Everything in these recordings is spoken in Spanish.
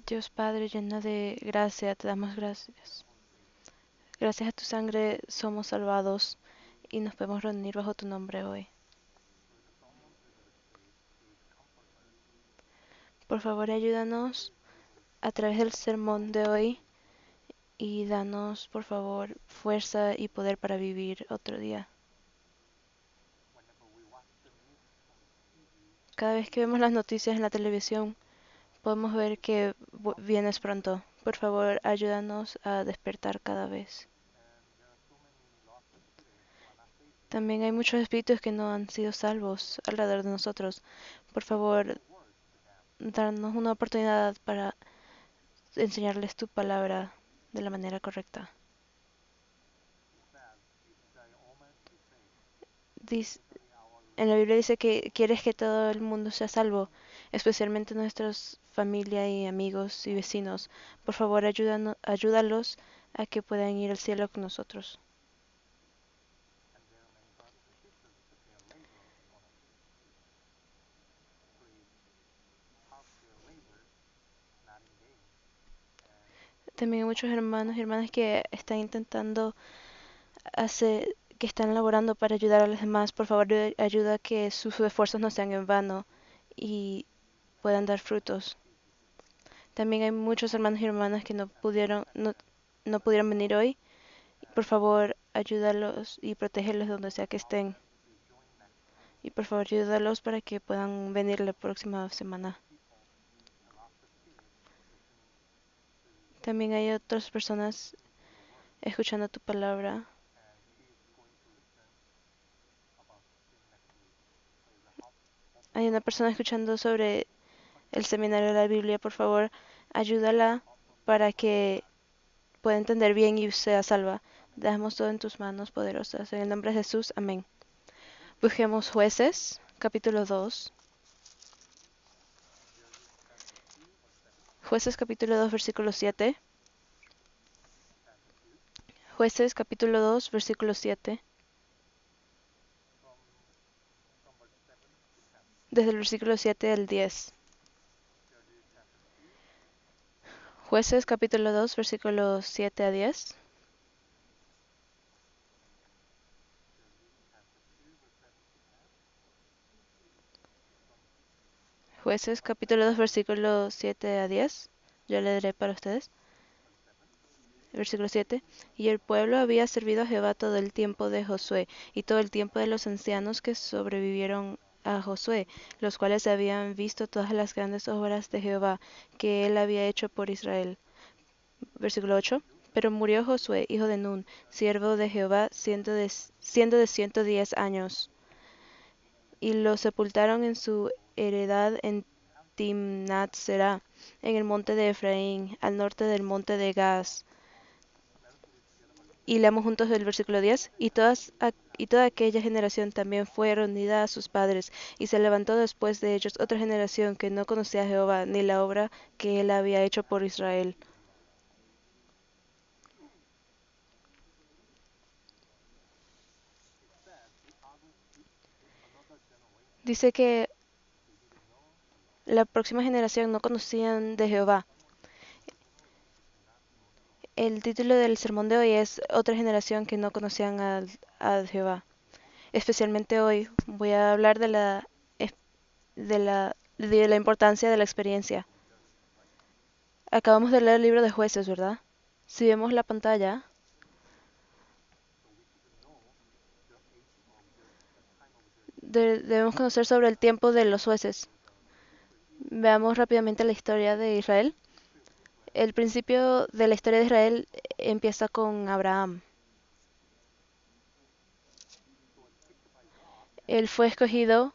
Dios Padre, lleno de gracia, te damos gracias. Gracias a tu sangre somos salvados y nos podemos reunir bajo tu nombre hoy. Por favor, ayúdanos a través del sermón de hoy y danos, por favor, fuerza y poder para vivir otro día. Cada vez que vemos las noticias en la televisión, podemos ver que vienes pronto. Por favor, ayúdanos a despertar cada vez. También hay muchos espíritus que no han sido salvos alrededor de nosotros. Por favor, darnos una oportunidad para enseñarles tu palabra de la manera correcta. Dice, en la Biblia dice que quieres que todo el mundo sea salvo, especialmente nuestros familia y amigos y vecinos. Por favor, ayúdalos a que puedan ir al cielo con nosotros. También hay muchos hermanos y hermanas que están intentando hacer, que están laborando para ayudar a los demás. Por favor, ayuda a que sus esfuerzos no sean en vano y puedan dar frutos. También hay muchos hermanos y hermanas que no pudieron venir hoy. Por favor, ayúdalos y protégelos donde sea que estén. Y por favor, ayúdalos para que puedan venir la próxima semana. También hay otras personas escuchando tu palabra. Hay una persona escuchando sobre el seminario de la Biblia. Por favor, ayúdala para que pueda entender bien y sea salva. Dejamos todo en tus manos poderosas. En el nombre de Jesús, amén. Busquemos Jueces, capítulo 2. Jueces capítulo 2, versículo 7. Jueces capítulo 2, versículo 7. Desde el versículo 7 al 10. Jueces capítulo 2, versículo 7 a 10. Jueces capítulo 2, versículo 7 a 10. Yo leeré para ustedes. Versículo 7. Y el pueblo había servido a Jehová todo el tiempo de Josué y todo el tiempo de los ancianos que sobrevivieron a Josué, los cuales habían visto todas las grandes obras de Jehová que él había hecho por Israel. Versículo 8. Pero murió Josué, hijo de Nun, siervo de Jehová, siendo de 110 años, y lo sepultaron en su heredad en Timnat Será, en el monte de Efraín, al norte del monte de Gaz. Y leamos juntos el versículo 10. Y toda aquella generación también fue reunida a sus padres, y se levantó después de ellos otra generación que no conocía a Jehová, ni la obra que él había hecho por Israel. Dice que la próxima generación no conocían de Jehová. El título del sermón de hoy es Otra generación que no conocían a Jehová. Especialmente hoy voy a hablar de la importancia de la experiencia. Acabamos de leer el libro de Jueces, ¿verdad? Si vemos la pantalla, debemos conocer sobre el tiempo de los jueces. Veamos rápidamente la historia de Israel. El principio de la historia de Israel empieza con Abraham. Él fue escogido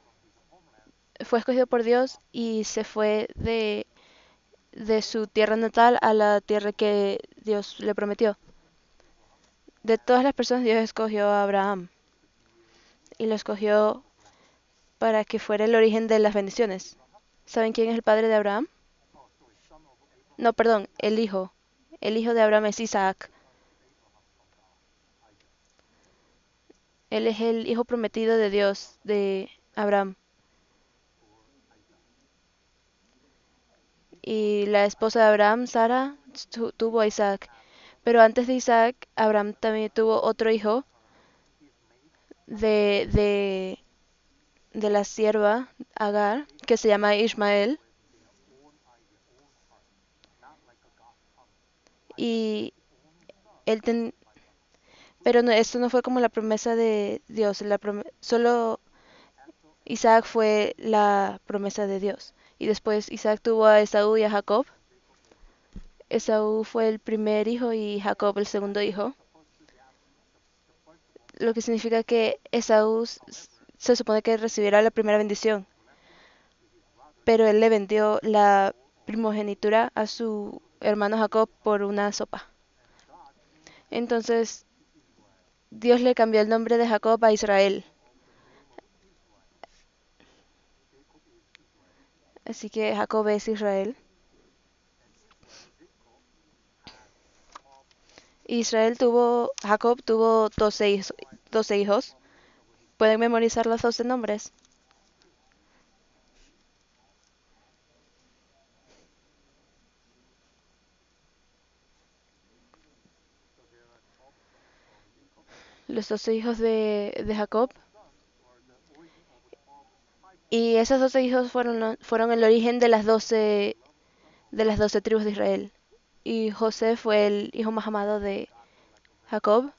por Dios y se fue de su tierra natal a la tierra que Dios le prometió. De todas las personas, Dios escogió a Abraham y lo escogió para que fuera el origen de las bendiciones. ¿Saben quién es el padre de Abraham? No, perdón, el hijo. El hijo de Abraham es Isaac. Él es el hijo prometido de Dios, de Abraham. y la esposa de Abraham, Sara, tuvo a Isaac. Pero antes de Isaac, Abraham también tuvo otro hijo de, de, de la sierva Agar, que se llama Ismael. Y él pero no, esto no fue como la promesa de Dios. Solo Isaac fue la promesa de Dios. Y después Isaac tuvo a Esaú y a Jacob. Esaú fue el primer hijo y Jacob el segundo hijo. Lo que significa que Esaú se supone que recibiera la primera bendición. Pero él le vendió la primogenitura a su hermano Jacob por una sopa. Entonces Dios le cambió el nombre de Jacob a Israel. Así que Jacob es Israel. Jacob tuvo 12 hijos. ¿Pueden memorizar los 12 nombres? Los 12 hijos de Jacob. Y esos 12 hijos fueron el origen de las 12 tribus de Israel. Y José fue el hijo más amado de Jacob.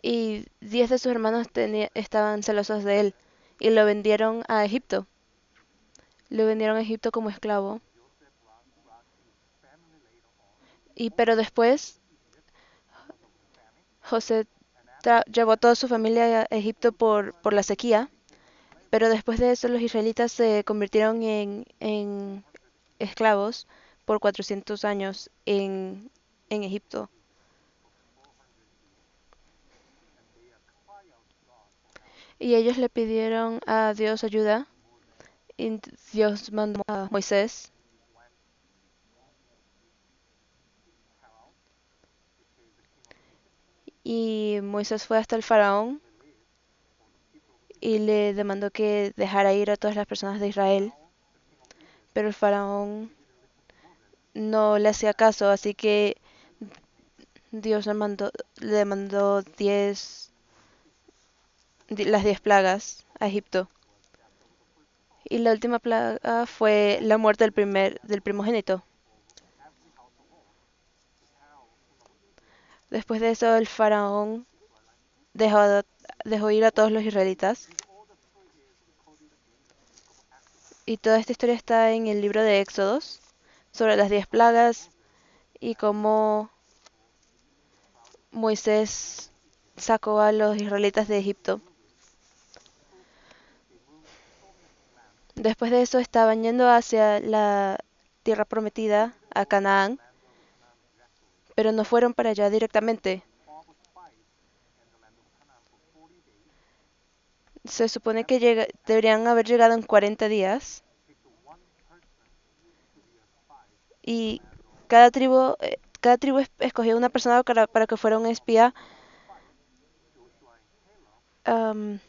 Y 10 de sus hermanos estaban celosos de él. Y lo vendieron a Egipto. Lo vendieron a Egipto como esclavo. Pero después José llevó a toda su familia a Egipto por la sequía. Pero después de eso los israelitas se convirtieron en esclavos por 400 años en Egipto. Y ellos le pidieron a Dios ayuda. Y Dios mandó a Moisés. Y Moisés fue hasta el faraón y le demandó que dejara ir a todas las personas de Israel. Pero el faraón no le hacía caso, así que Dios le mandó las 10 plagas a Egipto. Y la última plaga fue la muerte del primogénito. Después de eso, el faraón dejó, dejó ir a todos los israelitas. Y toda esta historia está en el libro de Éxodos, sobre las 10 plagas y cómo Moisés sacó a los israelitas de Egipto. Después de eso estaban yendo hacia la tierra prometida, a Canaán, pero no fueron para allá directamente. Se supone que deberían haber llegado en 40 días y cada tribu escogió una persona para que fuera un espía. am,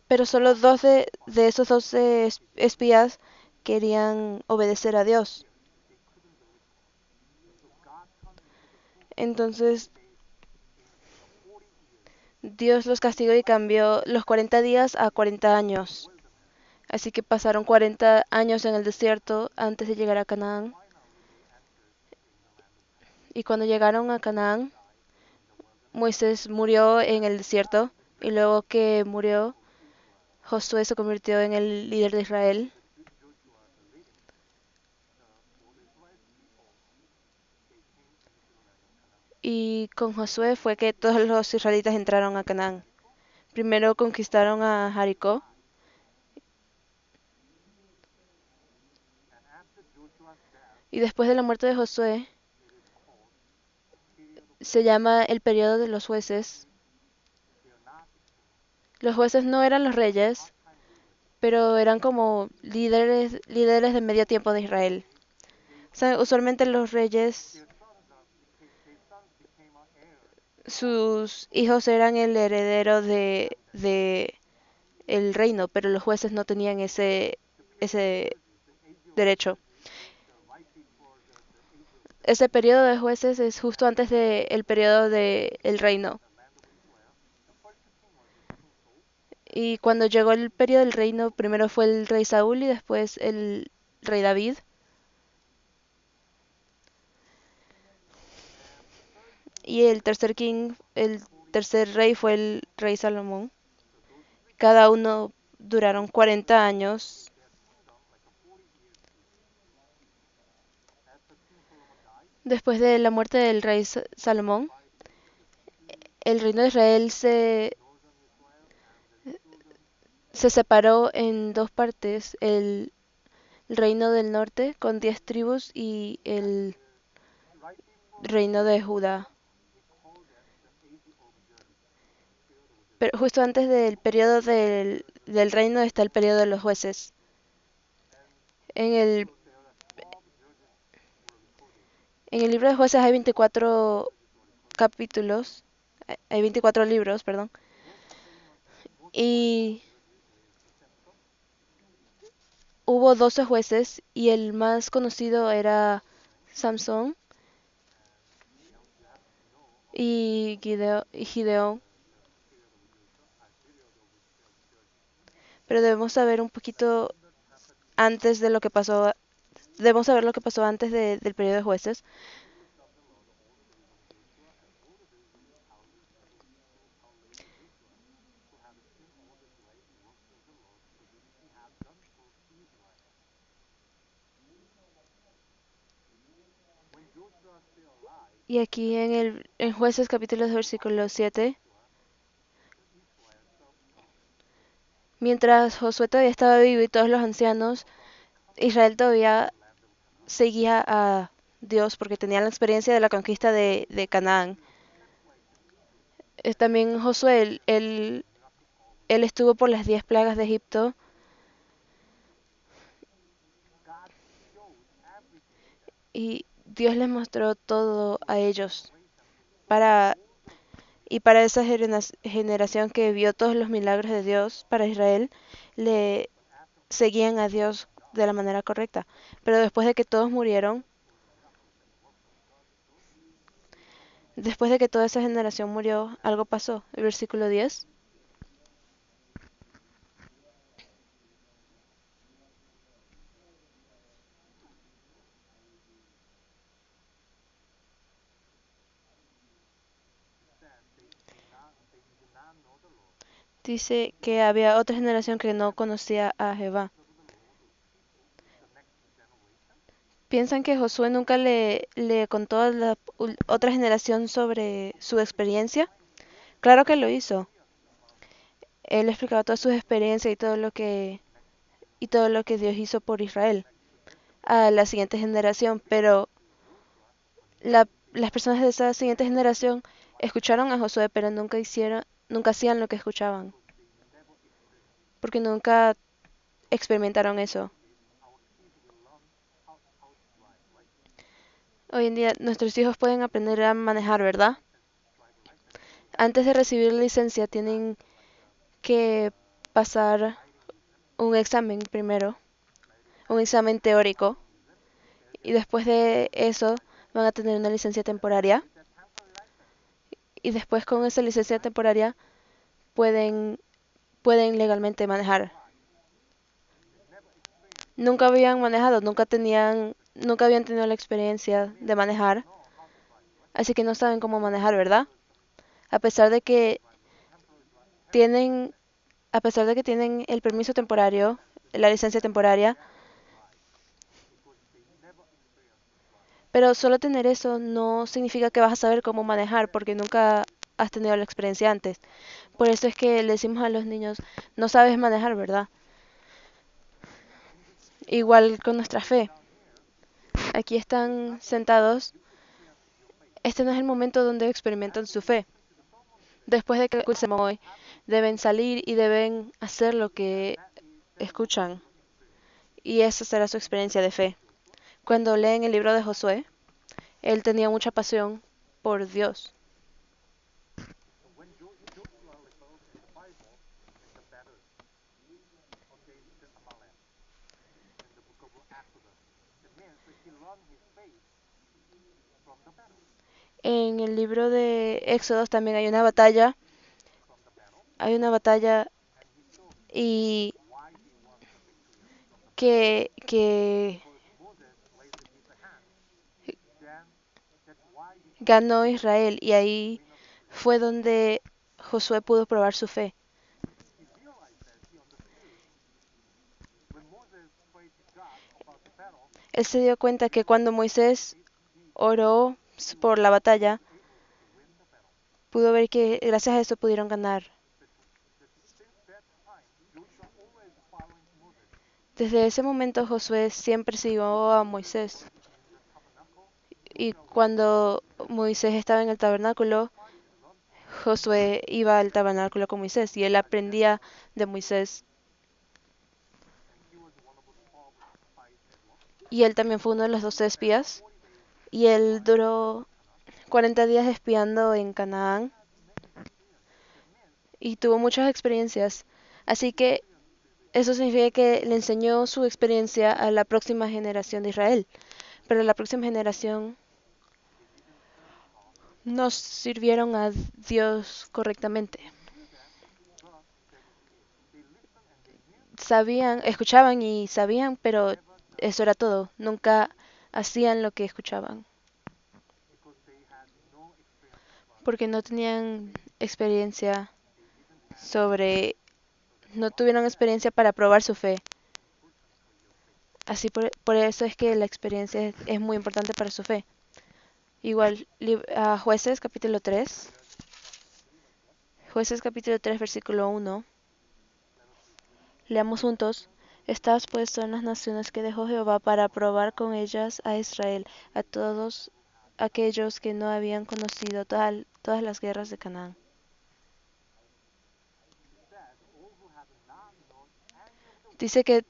pero solo 12 de esos 12 espías querían obedecer a Dios. Entonces Dios los castigó y cambió los 40 días a 40 años. Así que pasaron 40 años en el desierto antes de llegar a Canaán. Y cuando llegaron a Canaán, Moisés murió en el desierto. Y luego que murió, Josué se convirtió en el líder de Israel. Y con Josué fue que todos los israelitas entraron a Canaán. Primero conquistaron a Jericó. Y después de la muerte de Josué, se llama el periodo de los jueces. Los jueces no eran los reyes, pero eran como líderes de medio tiempo de Israel. O sea, usualmente los reyes sus hijos eran el heredero de el reino, pero los jueces no tenían ese derecho. Ese periodo de jueces es justo antes del periodo del reino. Y cuando llegó el periodo del reino, primero fue el rey Saúl y después el rey David. Y el tercer rey fue el rey Salomón. Cada uno duraron 40 años. Después de la muerte del rey Salomón, el reino de Israel se separó en dos partes, el reino del norte con 10 tribus y el reino de Judá. Pero justo antes del periodo del reino está el periodo de los jueces. En el, en el libro de jueces hay 24 capítulos, hay 24 libros, perdón, y hubo 12 jueces y el más conocido era Samson y Gideón, pero debemos saber un poquito antes de lo que pasó, debemos saber lo que pasó antes del periodo de jueces. Y aquí en jueces capítulo 2 versículo 7, mientras Josué todavía estaba vivo y todos los ancianos, Israel todavía seguía a Dios porque tenían la experiencia de la conquista de Canaán. También Josué, él estuvo por las 10 plagas de Egipto y Dios les mostró todo a ellos. Para, y para esa generación que vio todos los milagros de Dios, para Israel, le seguían a Dios de la manera correcta. Pero después de que toda esa generación murió, algo pasó. El versículo 10 dice que había otra generación que no conocía a Jehová. ¿Piensan que Josué nunca le contó a la otra generación sobre su experiencia? Claro que lo hizo. Él explicaba todas sus experiencias y todo lo que Dios hizo por Israel a la siguiente generación, pero las personas de esa siguiente generación escucharon a Josué, pero nunca hacían lo que escuchaban, porque nunca experimentaron eso. Hoy en día nuestros hijos pueden aprender a manejar, ¿verdad? Antes de recibir la licencia tienen que pasar un examen primero, un examen teórico, y después de eso van a tener una licencia temporaria, y después con esa licencia temporaria pueden, pueden legalmente manejar. Nunca habían manejado, nunca habían tenido la experiencia de manejar, así que no saben cómo manejar, ¿verdad? A pesar de que tienen, a pesar de que tienen el permiso temporario, la licencia temporaria, pero solo tener eso no significa que vas a saber cómo manejar porque nunca has tenido la experiencia antes. Por eso es que le decimos a los niños, no sabes manejar, ¿verdad? Igual con nuestra fe. Aquí están sentados. Este no es el momento donde experimentan su fe. Después de que escuchen hoy, deben salir y deben hacer lo que escuchan. Y esa será su experiencia de fe. Cuando leen el libro de Josué, él tenía mucha pasión por Dios. En el libro de Éxodos también hay una batalla y que ganó Israel y ahí fue donde Josué pudo probar su fe. Él se dio cuenta que cuando Moisés oró por la batalla, pudo ver que gracias a eso pudieron ganar. Desde ese momento Josué siempre siguió a Moisés. Y cuando Moisés estaba en el tabernáculo, Josué iba al tabernáculo con Moisés y él aprendía de Moisés. Y él también fue uno de los 12 espías. Y él duró 40 días espiando en Canaán y tuvo muchas experiencias. Así que eso significa que le enseñó su experiencia a la próxima generación de Israel. Pero la próxima generación no sirvieron a Dios correctamente. Sabían, escuchaban y sabían, pero eso era todo. Nunca hacían lo que escuchaban, porque no tenían experiencia sobre, no tuvieron experiencia para probar su fe. Así por eso es que la experiencia es muy importante para su fe. Igual, a Jueces capítulo 3 versículo 1. Leamos juntos. Estas pues son las naciones que dejó Jehová para probar con ellas a Israel, a todos aquellos que no habían conocido todas las guerras de Canaán. Dice que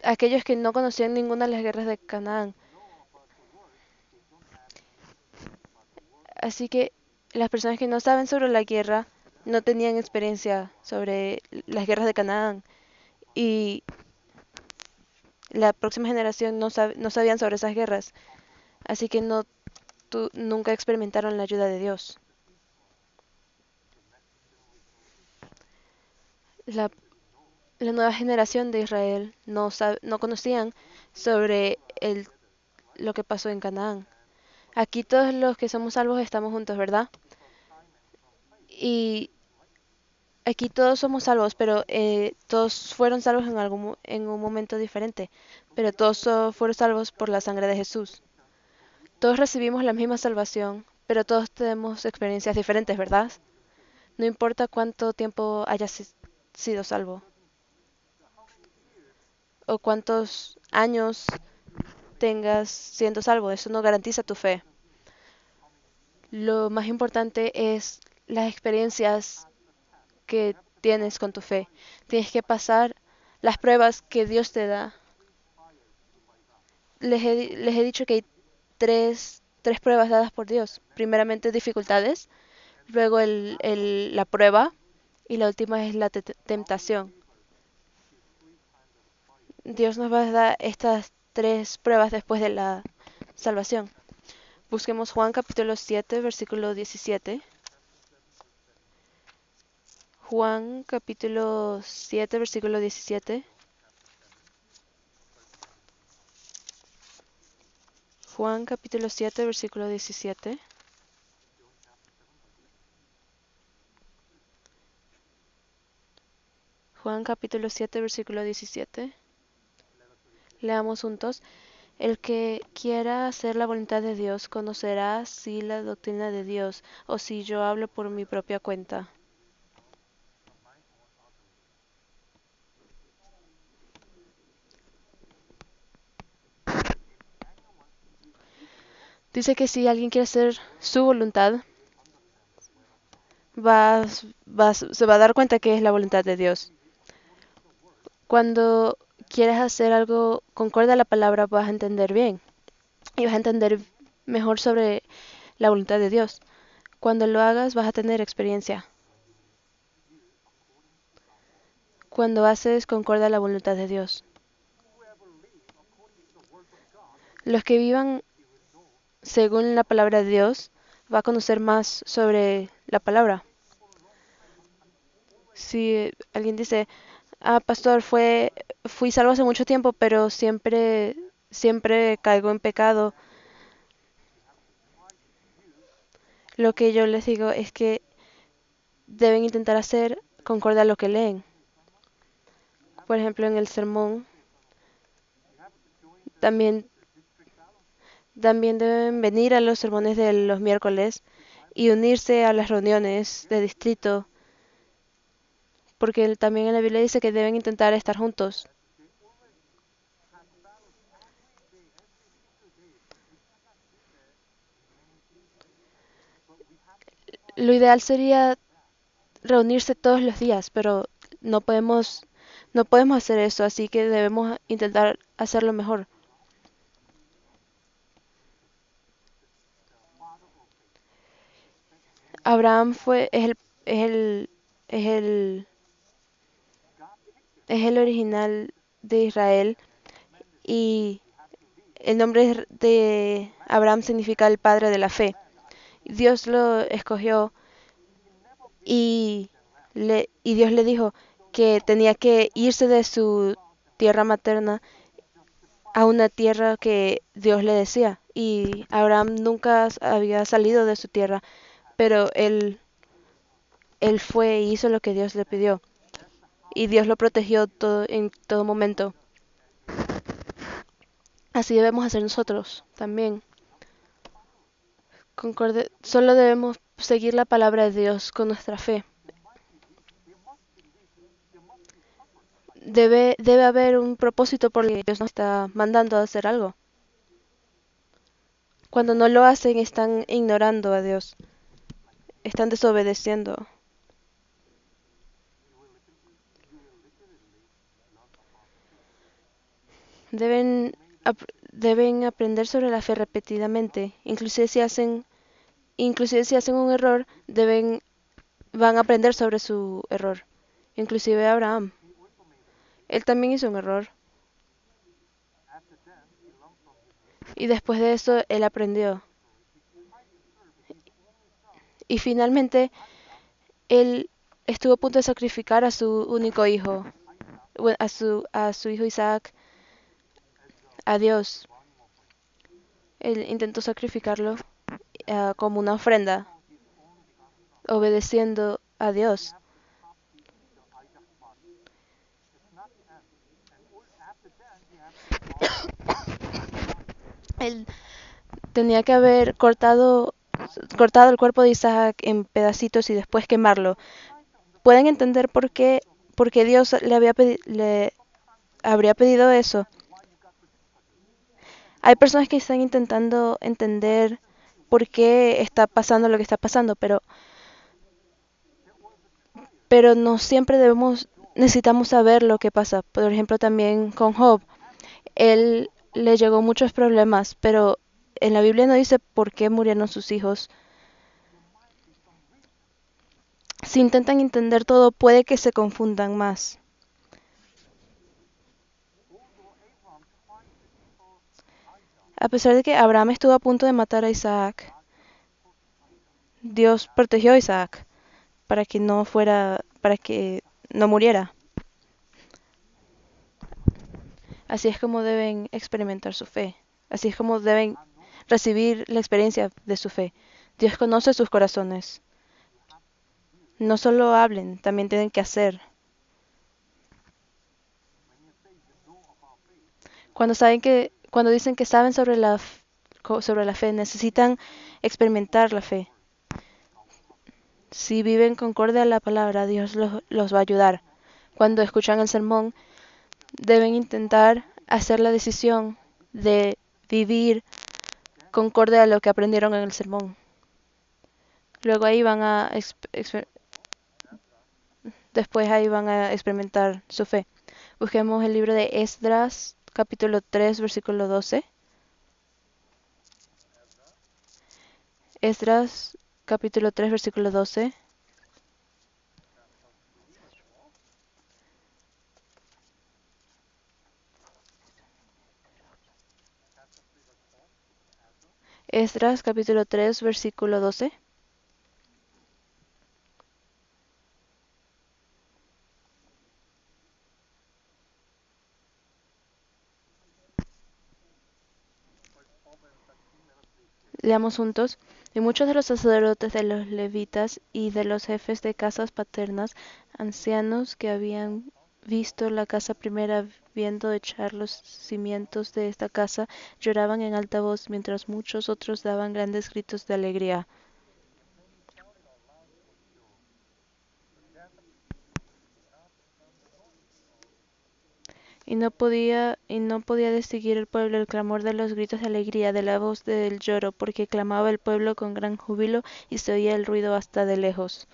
aquellos que no conocían ninguna de las guerras de Canaán. Así que las personas que no saben sobre la guerra no tenían experiencia sobre las guerras de Canaán. Y la próxima generación no sabían sobre esas guerras. Así que nunca experimentaron la ayuda de Dios. La la nueva generación de Israel no conocían sobre lo que pasó en Canaán. Aquí todos los que somos salvos estamos juntos, ¿verdad? Y aquí todos somos salvos, pero todos fueron salvos en un momento diferente. Pero todos fueron salvos por la sangre de Jesús. Todos recibimos la misma salvación, pero todos tenemos experiencias diferentes, ¿verdad? No importa cuánto tiempo hayas sido salvo o cuántos años tengas siendo salvo, eso no garantiza tu fe. Lo más importante es las experiencias que tienes con tu fe. Tienes que pasar las pruebas que Dios te da. Les he dicho que hay tres pruebas dadas por Dios. Primeramente dificultades, luego la prueba y la última es la tentación. Dios nos va a dar estas tres pruebas después de la salvación. Busquemos Juan capítulo 7, versículo 17. Juan capítulo 7, versículo 17. Juan capítulo 7, versículo 17. Juan capítulo 7, versículo 17. Leamos juntos. El que quiera hacer la voluntad de Dios conocerá si la doctrina de Dios o si yo hablo por mi propia cuenta. Dice que si alguien quiere hacer su voluntad, se va a dar cuenta que es la voluntad de Dios. Cuando quieres hacer algo concorde a la palabra, vas a entender bien y vas a entender mejor sobre la voluntad de Dios. Cuando lo hagas, vas a tener experiencia. Cuando haces concorde a la voluntad de Dios. Los que vivan según la palabra de Dios va a conocer más sobre la palabra. Si alguien dice, pastor, fui salvo hace mucho tiempo, pero siempre caigo en pecado, lo que yo les digo es que deben intentar hacer conforme a lo que leen. Por ejemplo, en el sermón también, también deben venir a los sermones de los miércoles y unirse a las reuniones de distrito, porque también en la Biblia dice que deben intentar estar juntos. Lo ideal sería reunirse todos los días, pero no podemos, no podemos hacer eso, así que debemos intentar hacerlo mejor. Abraham es el, es el, es el original de Israel y el nombre de Abraham significa el padre de la fe. Dios lo escogió y, y Dios le dijo que tenía que irse de su tierra materna a una tierra que Dios le decía. Y Abraham nunca había salido de su tierra, pero él fue y hizo lo que Dios le pidió. Y Dios lo protegió en todo momento. Así debemos hacer nosotros también. Solo debemos seguir la palabra de Dios con nuestra fe. Debe haber un propósito por el que Dios nos está mandando a hacer algo. Cuando no lo hacen, están ignorando a Dios, están desobedeciendo. Deben, deben aprender sobre la fe repetidamente. Inclusive si hacen un error, van a aprender sobre su error. Inclusive Abraham. Él también hizo un error. Y después de eso, él aprendió. Y finalmente, él estuvo a punto de sacrificar a su único hijo, a su hijo Isaac, a Dios. Él intentó sacrificarlo como una ofrenda, obedeciendo a Dios. Él tenía que haber cortado el cuerpo de Isaac en pedacitos y después quemarlo. ¿Pueden entender por qué Dios le habría pedido eso? Hay personas que están intentando entender por qué está pasando lo que está pasando, pero no siempre necesitamos saber lo que pasa. Por ejemplo, también con Job, él le llegó muchos problemas, pero en la Biblia no dice por qué murieron sus hijos. Si intentan entender todo, puede que se confundan más. A pesar de que Abraham estuvo a punto de matar a Isaac, Dios protegió a Isaac para que no muriera. Así es como deben experimentar su fe. Así es como deben recibir la experiencia de su fe. Dios conoce sus corazones. No solo hablen, también tienen que hacer. Cuando dicen que saben sobre sobre la fe, necesitan experimentar la fe. Si viven concorde a la palabra, Dios los va a ayudar. Cuando escuchan el sermón, deben intentar hacer la decisión de vivir concorde a lo que aprendieron en el sermón. Luego después ahí van a experimentar su fe. Busquemos el libro de Esdras, capítulo 3, versículo 12. Esdras, capítulo 3, versículo 12. Esdras capítulo 3 versículo 12. Leamos juntos. Y muchos de los sacerdotes, de los levitas y de los jefes de casas paternas, ancianos que habían visto la casa primera, viendo echar los cimientos de esta casa, lloraban en alta voz, mientras muchos otros daban grandes gritos de alegría. Y no podía distinguir el pueblo el clamor de los gritos de alegría de la voz del lloro, porque clamaba el pueblo con gran júbilo y se oía el ruido hasta de lejos.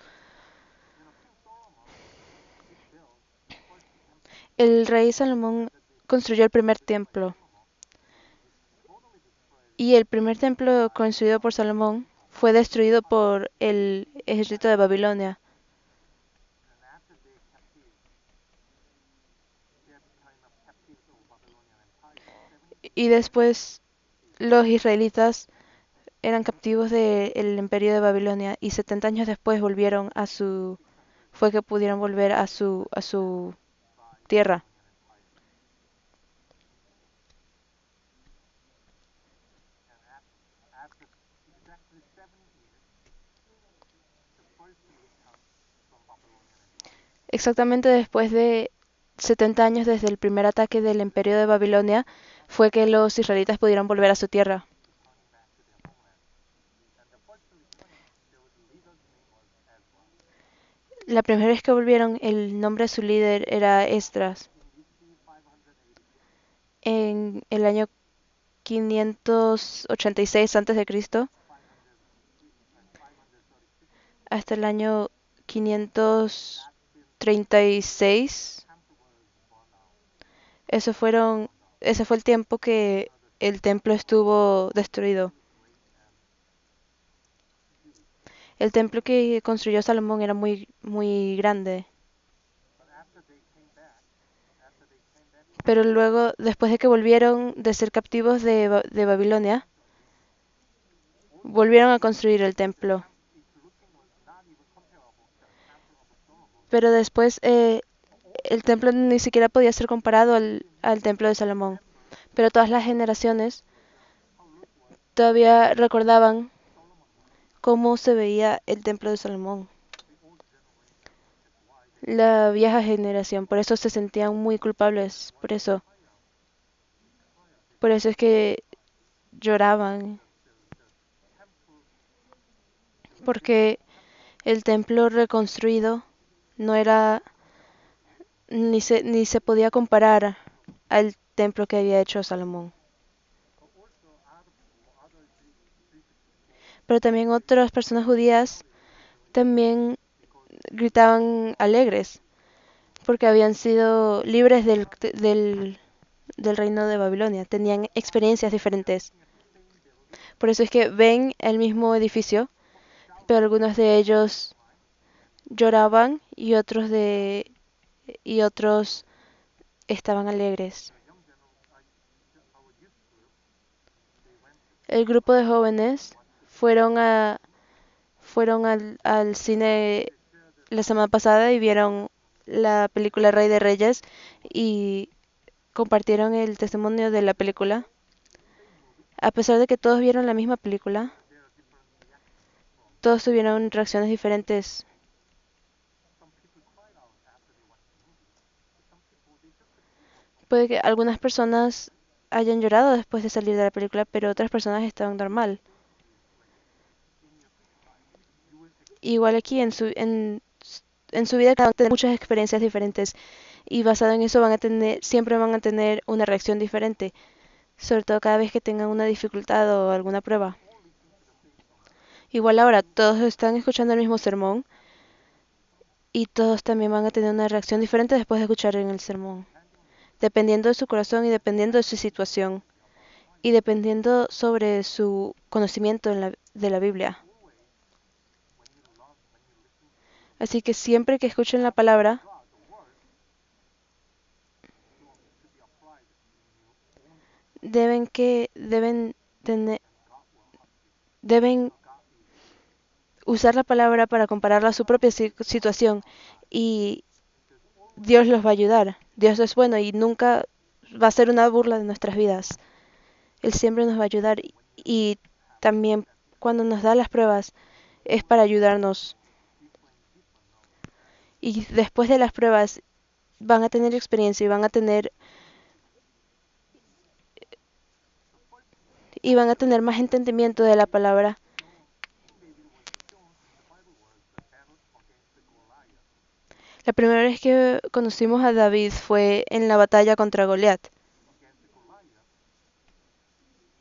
El rey Salomón construyó el primer templo, y el primer templo construido por Salomón fue destruido por el ejército de Babilonia. Y después los israelitas eran captivos del imperio de Babilonia, y 70 años después fue que pudieron volver a su tierra. Exactamente después de 70 años desde el primer ataque del imperio de Babilonia, fue que los israelitas pudieron volver a su tierra. La primera vez que volvieron, el nombre de su líder era Esdras. En el año 586 a.C. hasta el año 536. Eso fueron, ese fue el tiempo que el templo estuvo destruido. El templo que construyó Salomón era muy, muy grande. Pero luego, después de que volvieron de ser captivos de Babilonia, volvieron a construir el templo. Pero después el templo ni siquiera podía ser comparado al templo de Salomón. Pero todas las generaciones todavía recordaban cómo se veía el templo de Salomón. La vieja generación, por eso se sentían muy culpables, por eso es que lloraban, porque el templo reconstruido no era, ni se podía comparar al templo que había hecho Salomón. Pero también otras personas judías también gritaban alegres, porque habían sido libres del reino de Babilonia, tenían experiencias diferentes. Por eso es que ven el mismo edificio, pero algunos de ellos lloraban y otros estaban alegres. El grupo de jóvenes fueron al cine la semana pasada y vieron la película Rey de Reyes y compartieron el testimonio de la película. A pesar de que todos vieron la misma película, todos tuvieron reacciones diferentes. Puede que algunas personas hayan llorado después de salir de la película, pero otras personas estaban normal. Igual aquí en su vida cada uno tiene muchas experiencias diferentes, y basado en eso siempre van a tener una reacción diferente, sobre todo cada vez que tengan una dificultad o alguna prueba. Igual ahora todos están escuchando el mismo sermón, y todos también van a tener una reacción diferente después de escuchar en el sermón, dependiendo de su corazón y dependiendo de su situación y dependiendo sobre su conocimiento de la Biblia. Así que siempre que escuchen la palabra, deben tener, deben usar la palabra para compararla a su propia situación y Dios los va a ayudar. Dios es bueno y nunca va a ser una burla de nuestras vidas. Él siempre nos va a ayudar y también cuando nos da las pruebas es para ayudarnos. Y después de las pruebas van a tener experiencia y van a tener más entendimiento de la palabra. La primera vez que conocimos a David fue en la batalla contra Goliat.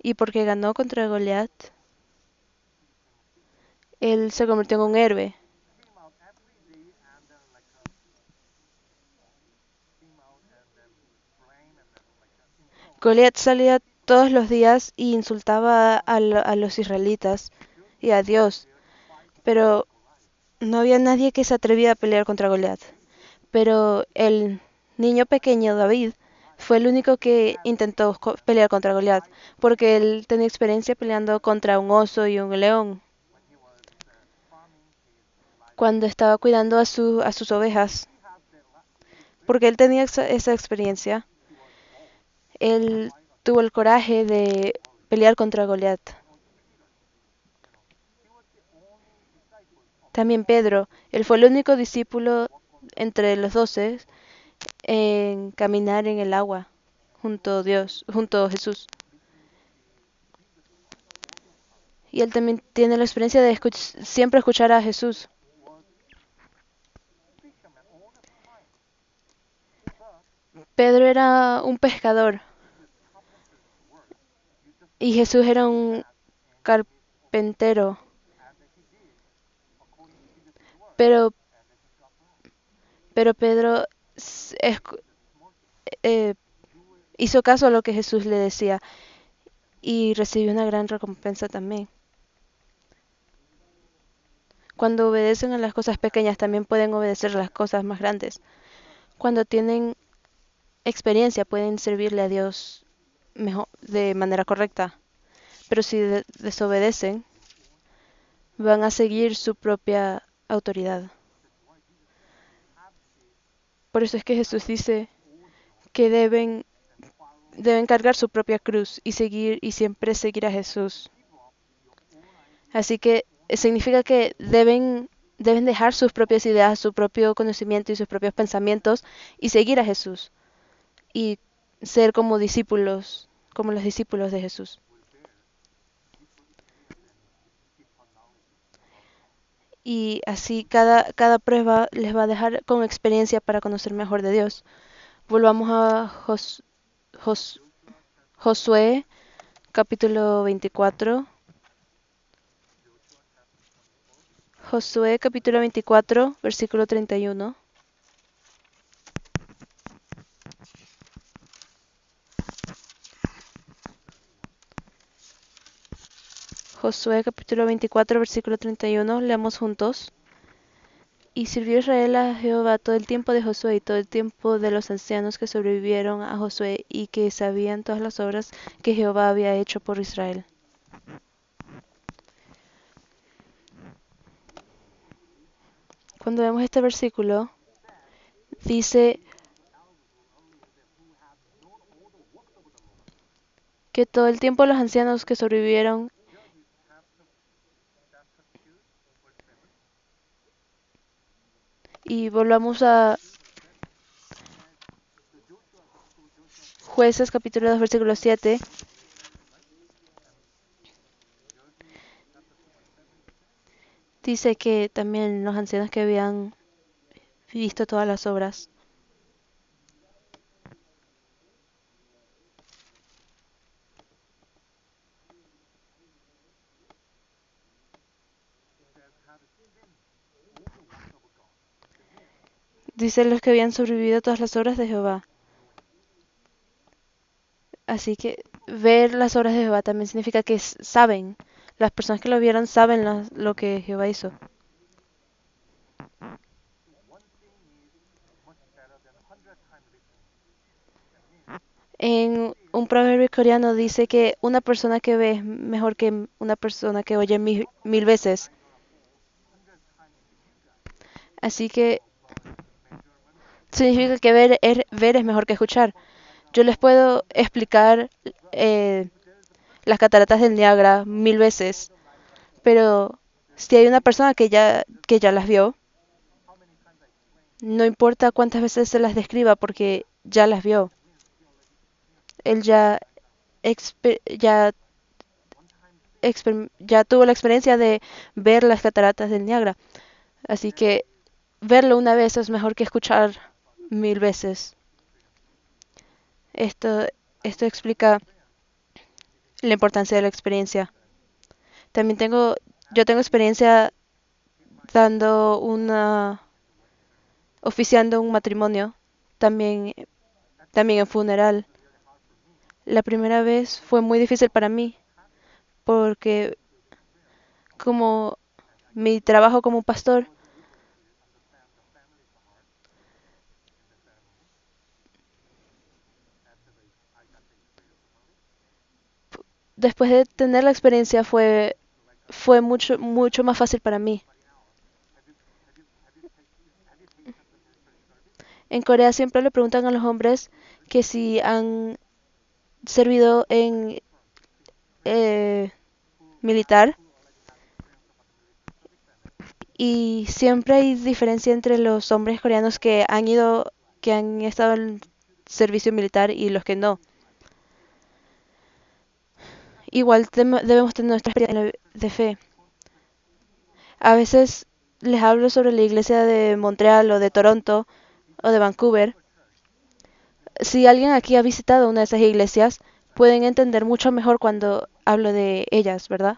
Y porque ganó contra Goliat, él se convirtió en un héroe. Goliat salía todos los días y insultaba a los israelitas y a Dios, pero no había nadie que se atrevía a pelear contra Goliat. Pero el niño pequeño David fue el único que intentó pelear contra Goliat, porque él tenía experiencia peleando contra un oso y un león. Cuando estaba cuidando a sus ovejas, porque él tenía esa experiencia, él tuvo el coraje de pelear contra Goliat. También Pedro, él fue el único discípulo entre los 12 en caminar en el agua junto a Jesús. Y él también tiene la experiencia de siempre escuchar a Jesús. Pedro era un pescador y Jesús era un carpintero, pero, pero Pedro eh, hizo caso a lo que Jesús le decía y recibió una gran recompensa también. Cuando obedecen a las cosas pequeñas, también pueden obedecer a las cosas más grandes. Cuando tienen experiencia, pueden servirle a Dios mejor, de manera correcta. Pero si desobedecen, van a seguir su propia autoridad. Por eso es que Jesús dice que deben cargar su propia cruz y seguir y siempre seguir a Jesús. Así que significa que deben dejar sus propias ideas, su propio conocimiento y sus propios pensamientos y seguir a Jesús y ser como discípulos, como los discípulos de Jesús. Y así cada prueba les va a dejar con experiencia para conocer mejor de Dios. Volvamos a Jos- Josué capítulo 24. Josué capítulo 24, versículo 31. Josué capítulo 24, versículo 31. Leamos juntos. Y sirvió Israel a Jehová todo el tiempo de Josué y todo el tiempo de los ancianos que sobrevivieron a Josué y que sabían todas las obras que Jehová había hecho por Israel. Cuando vemos este versículo, dice que todo el tiempo los ancianos que sobrevivieron, y volvamos a Jueces capítulo 2 versículo 7, dice que también los ancianos que habían visto todas las obras. Dice los que habían sobrevivido a todas las obras de Jehová. Así que ver las obras de Jehová también significa que saben. Las personas que lo vieron saben lo que Jehová hizo. En un proverbio coreano dice que una persona que ve es mejor que una persona que oye mil veces. Así que significa que ver es mejor que escuchar. Yo les puedo explicar eh, las cataratas del Niágara mil veces, pero si hay una persona que ya las vio, no importa cuántas veces se las describa porque ya las vio. Él ya, ya tuvo la experiencia de ver las cataratas del Niágara. Así que verlo una vez es mejor que escuchar mil veces. Esto, esto explica la importancia de la experiencia. También yo tengo experiencia dando oficiando un matrimonio, también, también en funeral. La primera vez fue muy difícil para mí porque como mi trabajo como pastor, después de tener la experiencia fue mucho más fácil para mí. En Corea siempre le preguntan a los hombres que si han servido en eh, militar y siempre hay diferencia entre los hombres coreanos que han estado en servicio militar y los que no. Igual debemos tener nuestra experiencia de fe. A veces les hablo sobre la iglesia de Montreal o de Toronto o de Vancouver. Si alguien aquí ha visitado una de esas iglesias, pueden entender mucho mejor cuando hablo de ellas, ¿verdad?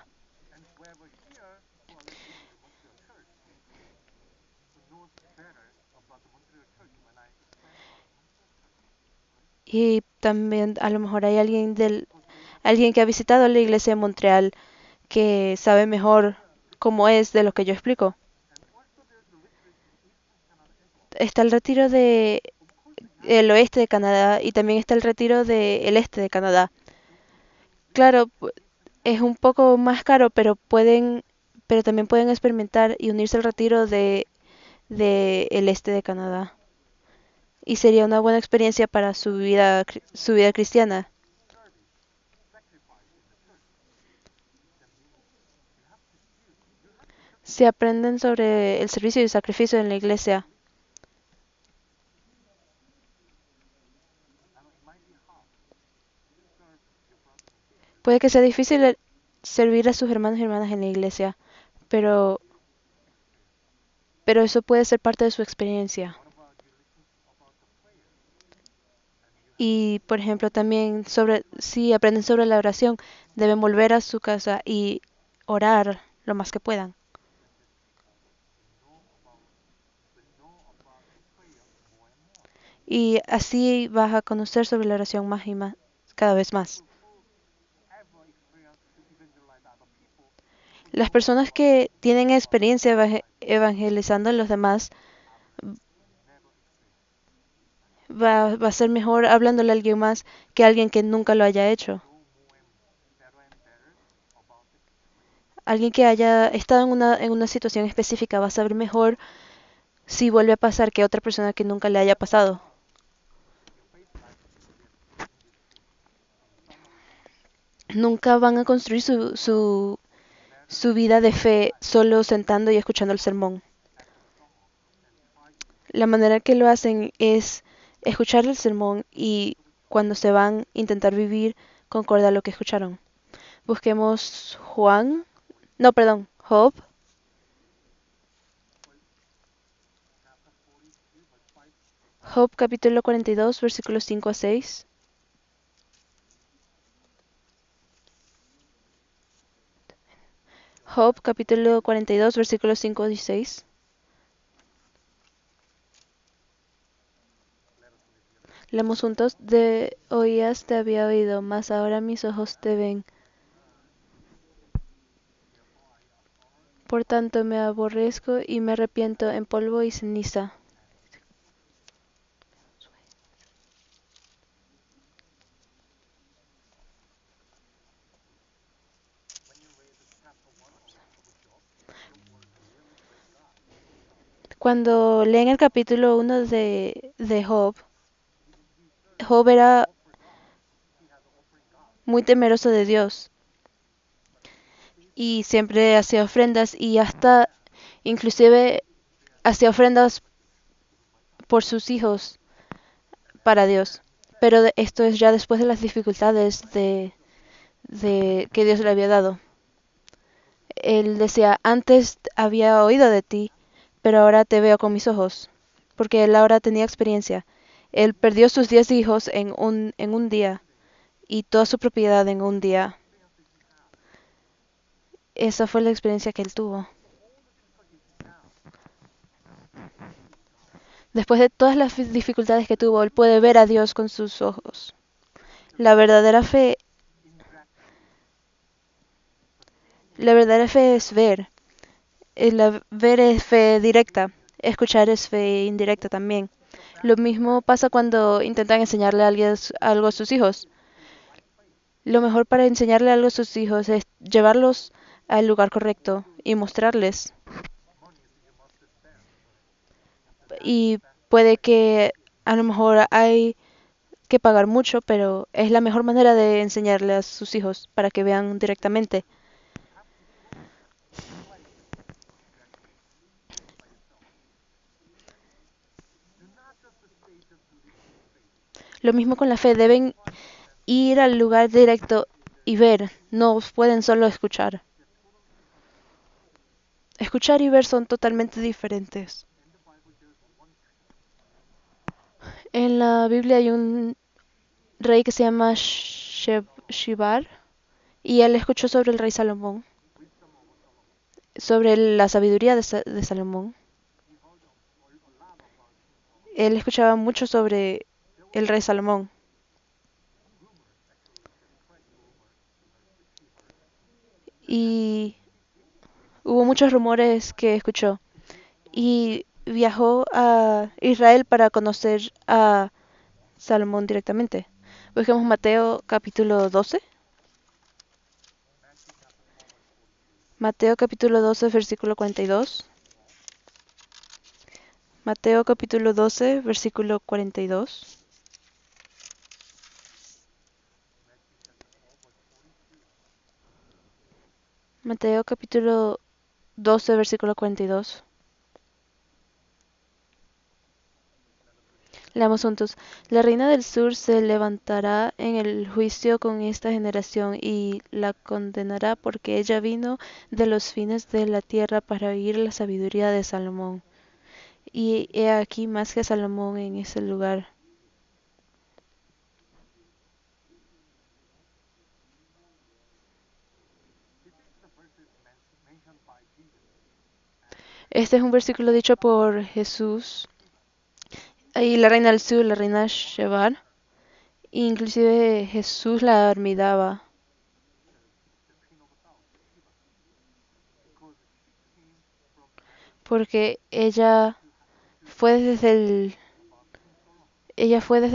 Y también a lo mejor hay alguien que ha visitado la iglesia de Montreal que sabe mejor cómo es de lo que yo explico. Está el retiro de el oeste de Canadá y también está el retiro del este de Canadá. Claro, es un poco más caro, pero también pueden experimentar y unirse al retiro de el este de Canadá. Y sería una buena experiencia para su vida cristiana. Si aprenden sobre el servicio y el sacrificio en la iglesia, puede que sea difícil servir a sus hermanos y hermanas en la iglesia, pero, pero eso puede ser parte de su experiencia. Y, por ejemplo, también si aprenden sobre la oración, deben volver a su casa y orar lo más que puedan. Y así vas a conocer sobre la oración más y más, cada vez más. Las personas que tienen experiencia evangelizando a los demás va a ser mejor hablándole a alguien más que a alguien que nunca lo haya hecho. Alguien que haya estado en una situación específica va a saber mejor si vuelve a pasar que otra persona que nunca le haya pasado. Nunca van a construir su vida de fe solo sentando y escuchando el sermón. La manera que lo hacen es escuchar el sermón y cuando se van intentar vivir concorda a lo que escucharon. Busquemos Job, Job capítulo 42, versículos 5 a 6. Job capítulo 42, versículos 5 y 6. Leemos juntos, de oías te había oído, mas ahora mis ojos te ven. Por tanto me aborrezco y me arrepiento en polvo y ceniza. Cuando leen el capítulo 1 de Job, Job era muy temeroso de Dios y siempre hacía ofrendas y hasta inclusive hacía ofrendas por sus hijos para Dios. Pero esto es ya después de las dificultades de que Dios le había dado. Él decía, antes había oído de ti, pero ahora te veo con mis ojos, porque él ahora tenía experiencia. Él perdió sus 10 hijos en un día y toda su propiedad en un día. Esa fue la experiencia que él tuvo. Después de todas las dificultades que tuvo, él puede ver a Dios con sus ojos. La verdadera fe, la verdadera fe es ver. Ver es fe directa. Escuchar es fe indirecta también. Lo mismo pasa cuando intentan enseñarle a alguien algo a sus hijos. Lo mejor para enseñarle algo a sus hijos es llevarlos al lugar correcto y mostrarles. Y puede que a lo mejor hay que pagar mucho, pero es la mejor manera de enseñarle a sus hijos para que vean directamente. Lo mismo con la fe, deben ir al lugar directo y ver, no pueden solo escuchar. Escuchar y ver son totalmente diferentes. En la Biblia hay un rey que se llama Shibar y él escuchó sobre el rey Salomón, sobre la sabiduría de Salomón. Él escuchaba mucho sobre el rey Salomón y hubo muchos rumores que escuchó y viajó a Israel para conocer a Salomón directamente. Busquemos Mateo capítulo 12. Mateo capítulo 12, versículo 42. Mateo capítulo 12, versículo 42. Mateo capítulo 12, versículo 42. Leamos juntos. La reina del sur se levantará en el juicio con esta generación y la condenará porque ella vino de los fines de la tierra para oír la sabiduría de Salomón. Y he aquí más que Salomón en ese lugar. Este es un versículo dicho por Jesús y la reina del sur, la reina Shebar. Inclusive Jesús la admiraba porque ella fue desde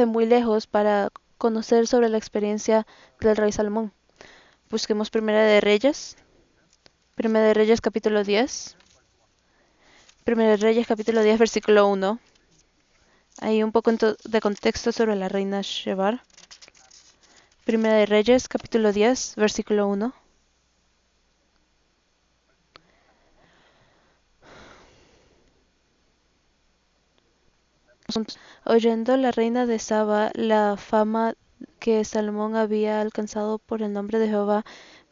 muy lejos para conocer sobre la experiencia del rey Salomón. Busquemos Primera de Reyes capítulo 10. Primera de Reyes capítulo 10 versículo 1. Hay un poco de contexto sobre la reina Shebar. Primera de Reyes capítulo 10 versículo 1. Oyendo la reina de Saba la fama que Salomón había alcanzado por el nombre de Jehová,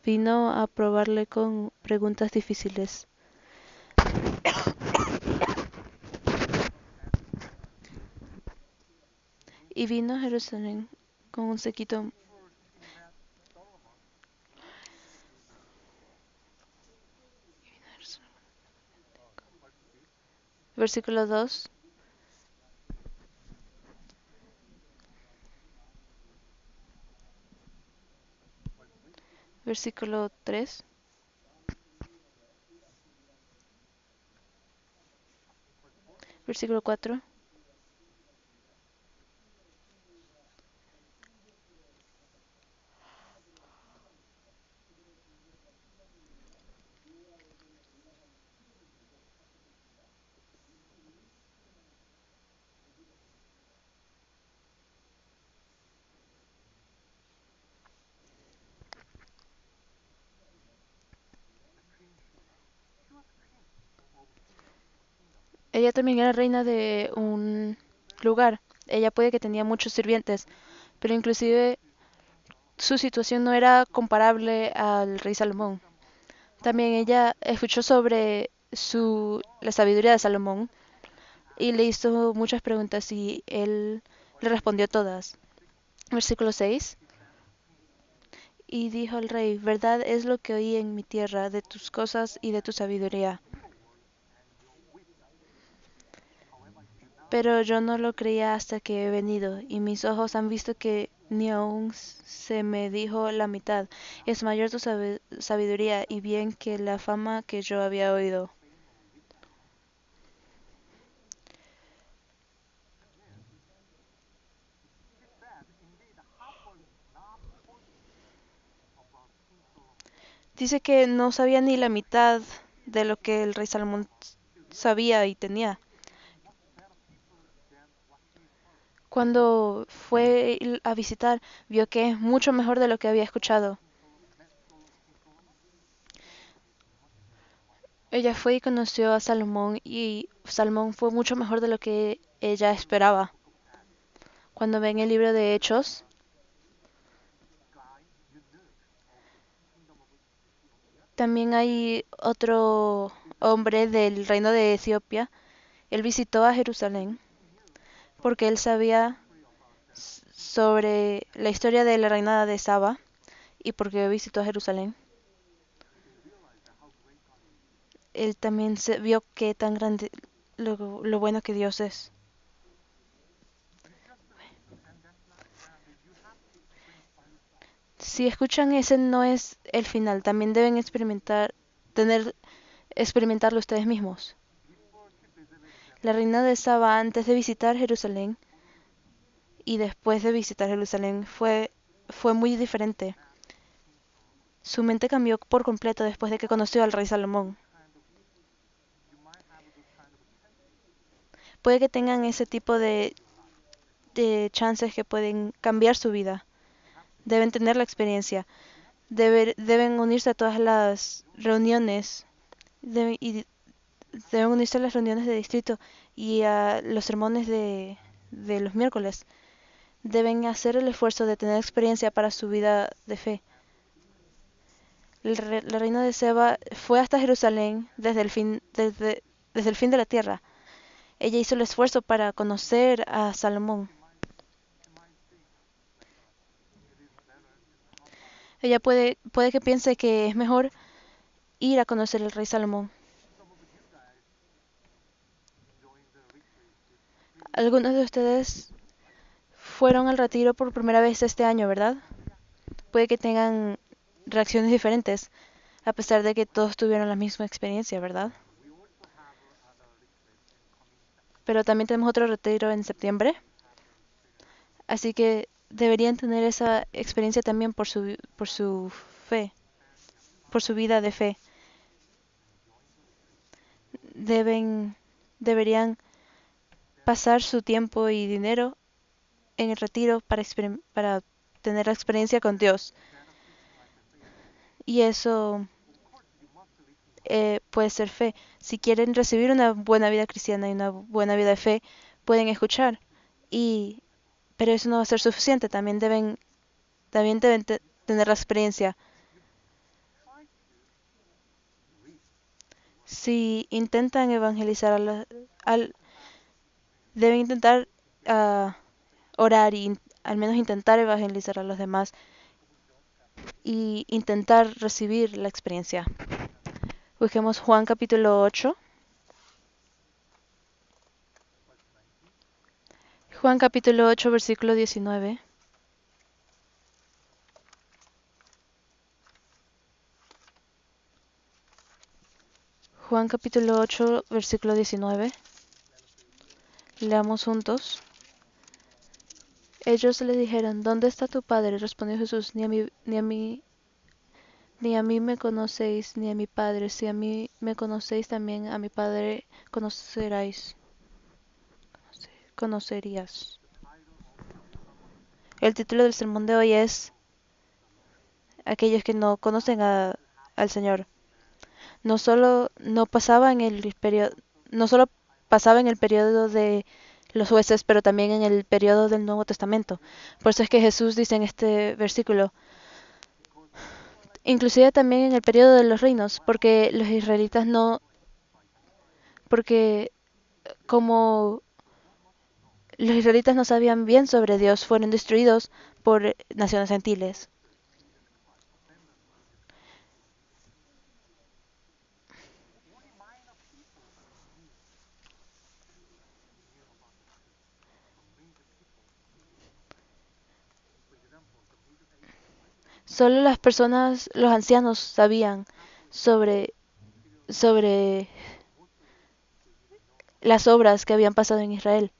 vino a probarle con preguntas difíciles. Y vino a Jerusalén con un séquito. Versículo 2. Versículo 3. Versículo 4. Ella también era reina de un lugar. Ella puede que tenía muchos sirvientes, pero inclusive su situación no era comparable al rey Salomón. También ella escuchó sobre la sabiduría de Salomón y le hizo muchas preguntas y él le respondió todas. Versículo 6. Y dijo el rey, verdad es lo que oí en mi tierra de tus cosas y de tu sabiduría. Pero yo no lo creía hasta que he venido, y mis ojos han visto que ni aun se me dijo la mitad. Es mayor tu sabiduría y bien que la fama que yo había oído. Dice que no sabía ni la mitad de lo que el rey Salomón sabía y tenía. Cuando fue a visitar, vio que es mucho mejor de lo que había escuchado. Ella fue y conoció a Salomón y Salomón fue mucho mejor de lo que ella esperaba. Cuando ven el libro de Hechos, también hay otro hombre del reino de Etiopía. Él visitó a Jerusalén porque él sabía sobre la historia de la reina de Saba y porque visitó a Jerusalén. Él también se vio que tan grande lo bueno que Dios es. Si escuchan, ese no es el final. También deben experimentarlo ustedes mismos. La reina de Saba, antes de visitar Jerusalén y después de visitar Jerusalén, fue muy diferente. Su mente cambió por completo después de que conoció al rey Salomón. Puede que tengan ese tipo de chances que pueden cambiar su vida. Deben tener la experiencia. Deben unirse a todas las reuniones. Y deben unirse a las reuniones de distrito y a los sermones de los miércoles. Deben hacer el esfuerzo de tener experiencia para su vida de fe. La reina de Seba fue hasta Jerusalén desde el fin de la tierra. Ella hizo el esfuerzo para conocer a Salomón. Ella puede que piense que es mejor ir a conocer al rey Salomón. Algunos de ustedes fueron al retiro por primera vez este año, ¿verdad? Puede que tengan reacciones diferentes, a pesar de que todos tuvieron la misma experiencia, ¿verdad? Pero también tenemos otro retiro en septiembre, así que deberían tener esa experiencia también por su fe, por su vida de fe. Deben, deberían pasar su tiempo y dinero en el retiro para tener la experiencia con Dios. Y eso puede ser fe. Si quieren recibir una buena vida cristiana y una buena vida de fe, pueden escuchar. Y, pero eso no va a ser suficiente. También deben tener la experiencia. Si intentan evangelizar deben intentar ah, orar y al menos intentar evangelizar a los demás y intentar recibir la experiencia. Busquemos Juan capítulo 8. Juan capítulo 8, versículo 19. Juan capítulo 8, versículo 19. Leamos juntos. Ellos le dijeron, ¿dónde está tu padre? Respondió Jesús, ni a mí me conocéis, ni a mi padre. Si a mí me conocéis, también a mi padre conocerías. El título del sermón de hoy es Aquellos que no conocen al Señor. No solo no pasaba en el periodo, no solo pasaba en el periodo de los jueces, pero también en el periodo del Nuevo Testamento. Por eso es que Jesús dice en este versículo, inclusive también en el periodo de los reinos, porque los israelitas no, porque como los israelitas no sabían bien sobre Dios, fueron destruidos por naciones gentiles. Solo las personas, los ancianos, sabían sobre, sobre las obras que habían pasado en Israel.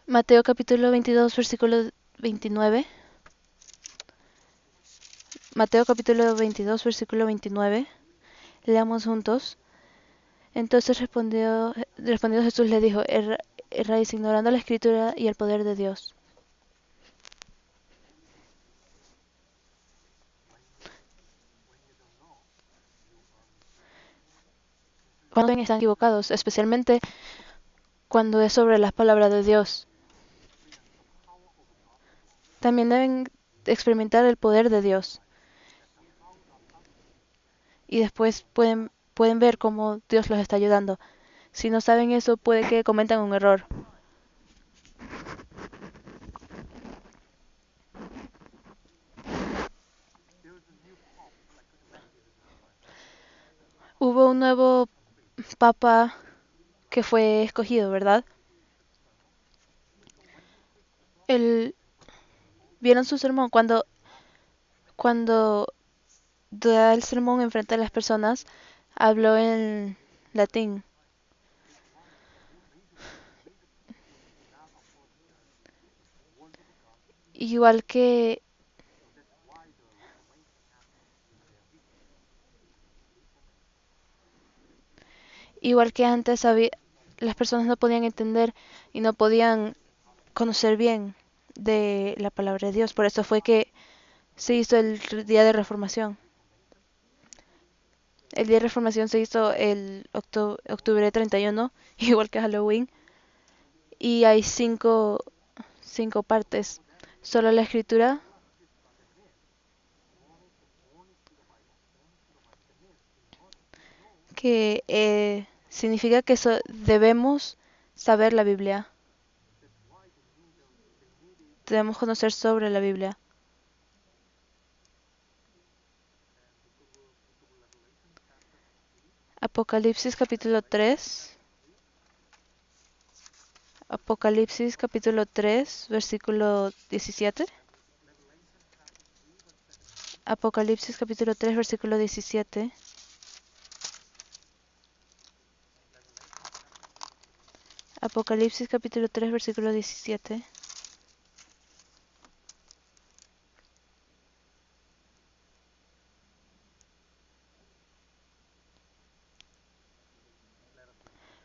Mateo capítulo 22, versículo 29. Mateo capítulo 22, versículo 29. Leamos juntos. Entonces respondió Jesús le dijo, erráis ignorando la escritura y el poder de Dios. Cuando están equivocados, especialmente cuando es sobre las palabras de Dios. También deben experimentar el poder de Dios. Y después pueden ver cómo Dios los está ayudando. Si no saben eso, puede que cometan un error. Hubo un nuevo papa que fue escogido, ¿verdad? El, ¿Vieron su sermón? Cuando da el sermón enfrente a las personas, habló en latín. Igual que igual que antes las personas no podían entender y no podían conocer bien de la palabra de Dios. Por eso fue que se hizo el día de reformación. El día de reformación se hizo el octubre 31, igual que Halloween, y hay cinco partes. Solo la escritura, que significa que debemos saber la Biblia, debemos conocer sobre la Biblia. Apocalipsis capítulo 3. Apocalipsis capítulo 3, versículo 17. Apocalipsis capítulo 3, versículo 17. Apocalipsis capítulo 3, versículo 17.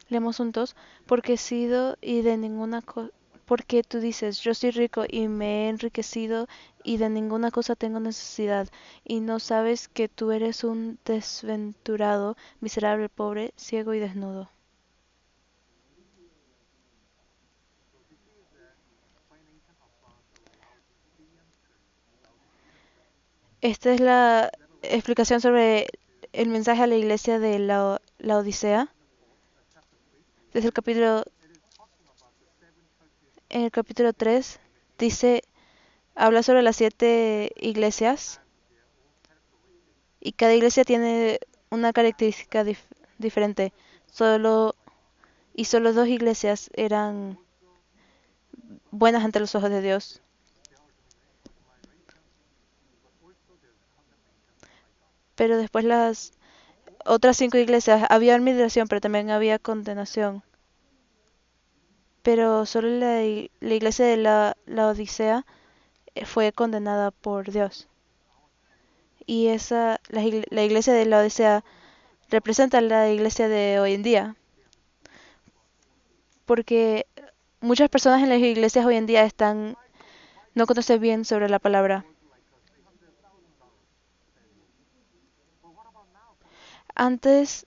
Leemos juntos. Porque he sido y de ninguna cosa. Porque tú dices, yo soy rico y me he enriquecido y de ninguna cosa tengo necesidad, y no sabes que tú eres un desventurado, miserable, pobre, ciego y desnudo. Esta es la explicación sobre el mensaje a la iglesia de la Odisea. Desde el capítulo, en el capítulo 3 dice, habla sobre las 7 iglesias y cada iglesia tiene una característica diferente. Solo y solo 2 iglesias eran buenas ante los ojos de Dios. Pero después las otras 5 iglesias había admiración, pero también había condenación. Pero solo la iglesia de la Odisea fue condenada por Dios. Y la iglesia de la Odisea representa la iglesia de hoy en día. Porque muchas personas en las iglesias hoy en día no conocen bien sobre la palabra. Antes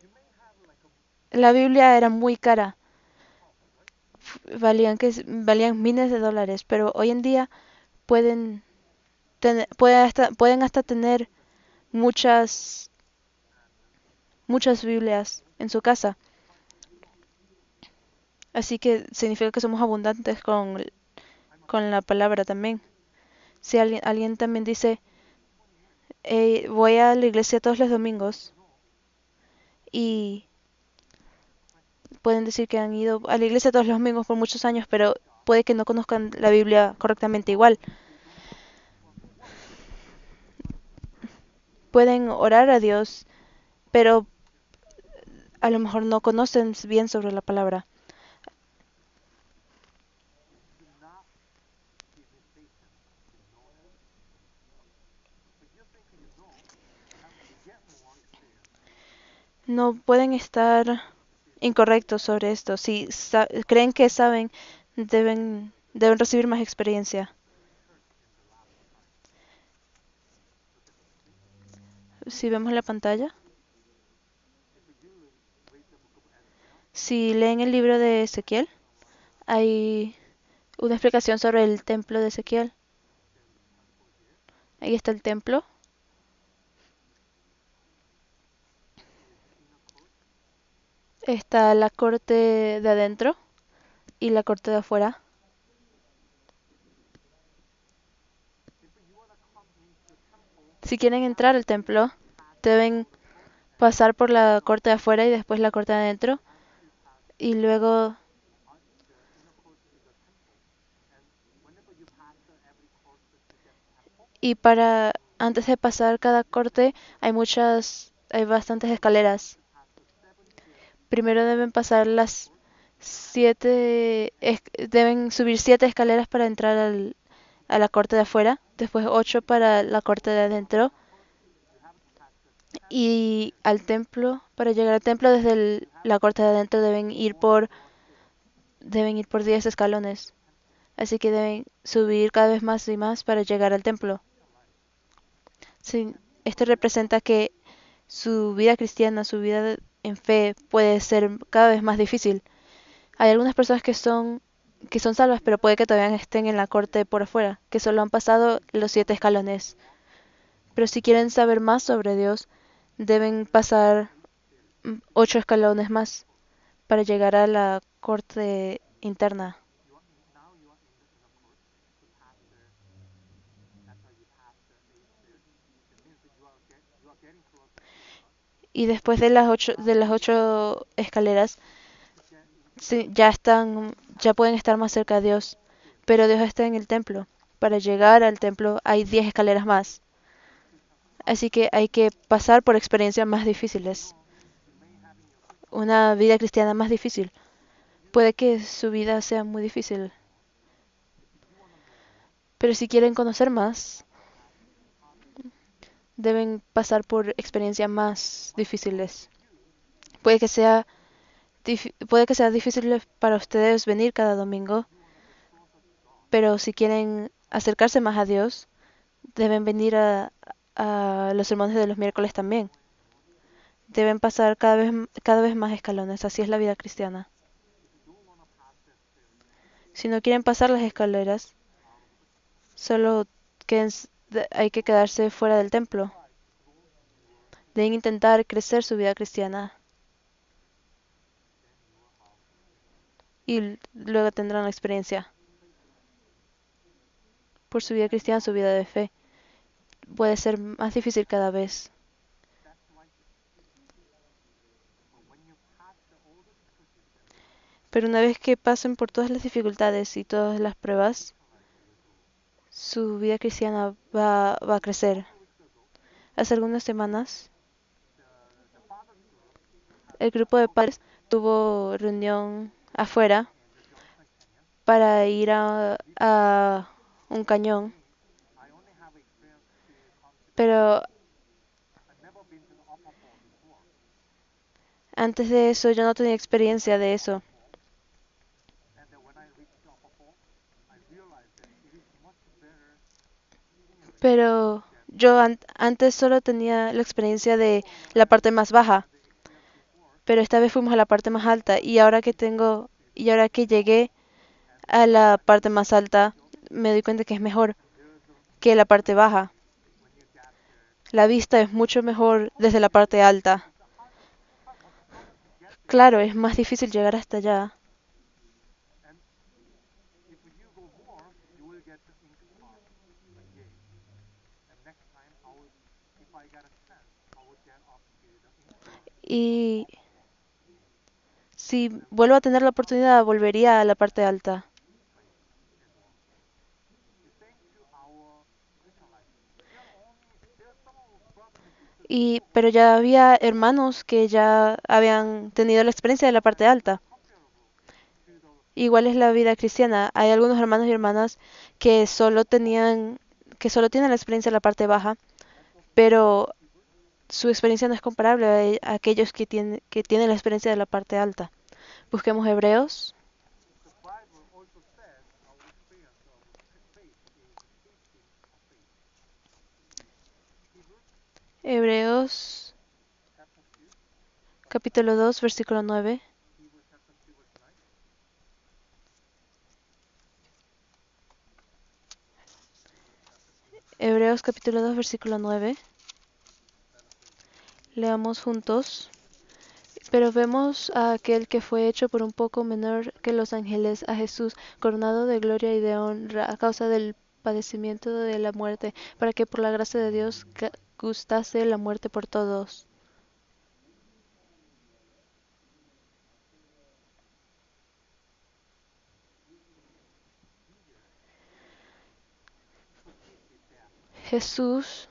la Biblia era muy cara, valían miles de dólares, pero hoy en día pueden, pueden hasta tener muchas, muchas Biblias en su casa. Así que significa que somos abundantes con la palabra también. Si alguien también dice, voy a la iglesia todos los domingos y pueden decir que han ido a la iglesia todos los domingos por muchos años, pero puede que no conozcan la Biblia correctamente igual. Pueden orar a Dios, pero a lo mejor no conocen bien sobre la palabra. No pueden estar incorrectos sobre esto. Si creen que saben, deben recibir más experiencia. Si vemos la pantalla, si leen el libro de Ezequiel, hay una explicación sobre el templo de Ezequiel. Ahí está el templo. Está la corte de adentro y la corte de afuera. Si quieren entrar al templo, deben pasar por la corte de afuera y después la corte de adentro. Y luego, y para antes de pasar cada corte, hay bastantes escaleras. Primero deben pasar deben subir 7 escaleras para entrar a la corte de afuera, después 8 para la corte de adentro y al templo. Para llegar al templo desde la corte de adentro deben ir por 10 escalones. Así que deben subir cada vez más y más para llegar al templo. Sí, esto representa que su vida cristiana, su vida en fe puede ser cada vez más difícil. Hay algunas personas que son salvas, pero puede que todavía estén en la corte por afuera, que solo han pasado los 7 escalones. Pero si quieren saber más sobre Dios, deben pasar 8 escalones más para llegar a la corte interna. Y después de las 8 escaleras, sí, ya pueden estar más cerca de Dios. Pero Dios está en el templo. Para llegar al templo hay 10 escaleras más. Así que hay que pasar por experiencias más difíciles. Una vida cristiana más difícil. Puede que su vida sea muy difícil. Pero si quieren conocer más, deben pasar por experiencias más difíciles. Puede que sea, puede que sea difícil para ustedes venir cada domingo, pero si quieren acercarse más a Dios, deben venir a los sermones de los miércoles también. Deben pasar cada vez más escalones. Así es la vida cristiana. Si no quieren pasar las escaleras, solo hay que quedarse fuera del templo. Deben intentar crecer su vida cristiana y luego tendrán la experiencia. Por su vida cristiana, su vida de fe puede ser más difícil cada vez. Pero una vez que pasen por todas las dificultades y todas las pruebas, su vida cristiana va a crecer. Hace algunas semanas, el grupo de padres tuvo reunión afuera para ir a un cañón, pero antes de eso yo no tenía experiencia de eso. Pero yo antes solo tenía la experiencia de la parte más baja. pero esta vez fuimos a la parte más alta y ahora que llegué a la parte más alta, me doy cuenta que es mejor que la parte baja. La vista es mucho mejor desde la parte alta. Claro, es más difícil llegar hasta allá. Y si vuelvo a tener la oportunidad, volvería a la parte alta. Pero ya había hermanos que ya habían tenido la experiencia de la parte alta. Igual es la vida cristiana. Hay algunos hermanos y hermanas que que solo tienen la experiencia de la parte baja, pero su experiencia no es comparable a aquellos que tienen la experiencia de la parte alta. Busquemos Hebreos. Hebreos capítulo 2, versículo 9. Hebreos capítulo 2, versículo 9. Leamos juntos. Pero vemos a aquel que fue hecho por un poco menor que los ángeles, a Jesús, coronado de gloria y de honra a causa del padecimiento de la muerte, para que por la gracia de Dios gustase la muerte por todos. Jesús,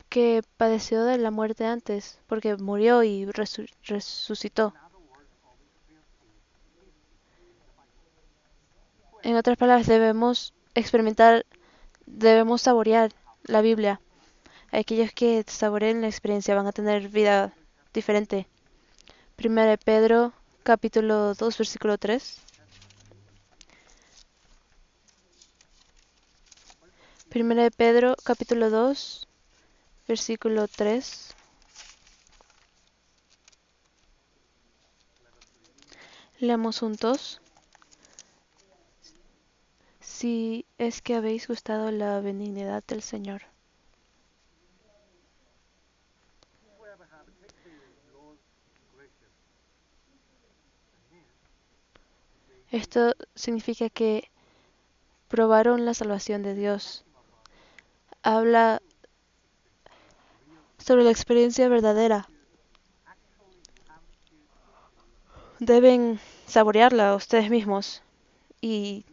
que padeció de la muerte antes, porque murió y resucitó. En otras palabras, debemos saborear la Biblia. Aquellos que saboreen la experiencia van a tener vida diferente. Primera de Pedro, capítulo 2, versículo 3. Primera de Pedro, capítulo 2, versículo 3. Leamos juntos. Si es que habéis gustado la benignidad del Señor. Esto significa que probaron la salvación de Dios. Habla sobre la experiencia verdadera. Deben saborearla ustedes mismos y,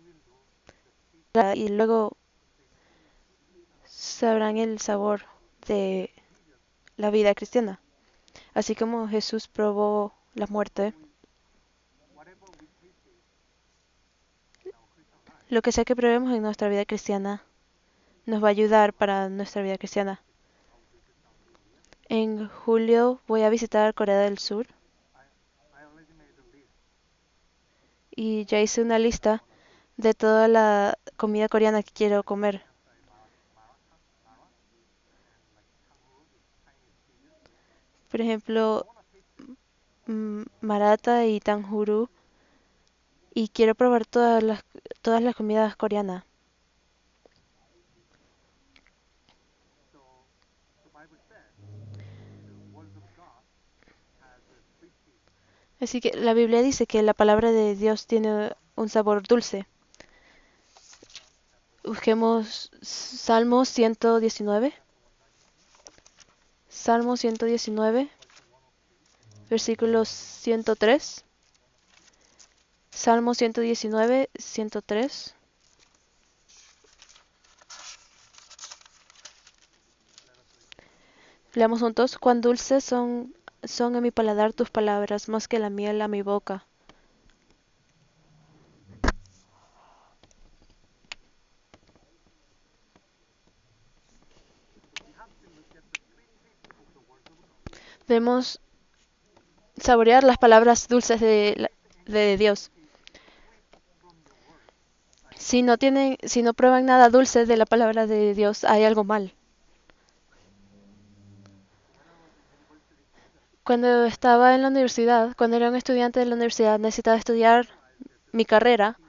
y luego sabrán el sabor de la vida cristiana. Así como Jesús probó la muerte, lo que sea que probemos en nuestra vida cristiana nos va a ayudar para nuestra vida cristiana. En julio voy a visitar Corea del Sur y ya hice una lista de toda la comida coreana que quiero comer. Por ejemplo, maratha y tanjuru, y quiero probar todas las comidas coreanas. Así que la Biblia dice que la palabra de Dios tiene un sabor dulce. Busquemos Salmo 119. Salmo 119, versículo 103. Salmo 119, 103. Leamos juntos. Cuán dulces son a mi paladar tus palabras, más que la miel a mi boca. Debemos saborear las palabras dulces de Dios. Si no prueban nada dulce de la palabra de Dios, hay algo mal. Cuando estaba en la universidad, cuando era un estudiante de la universidad, necesitaba estudiar mi carrera,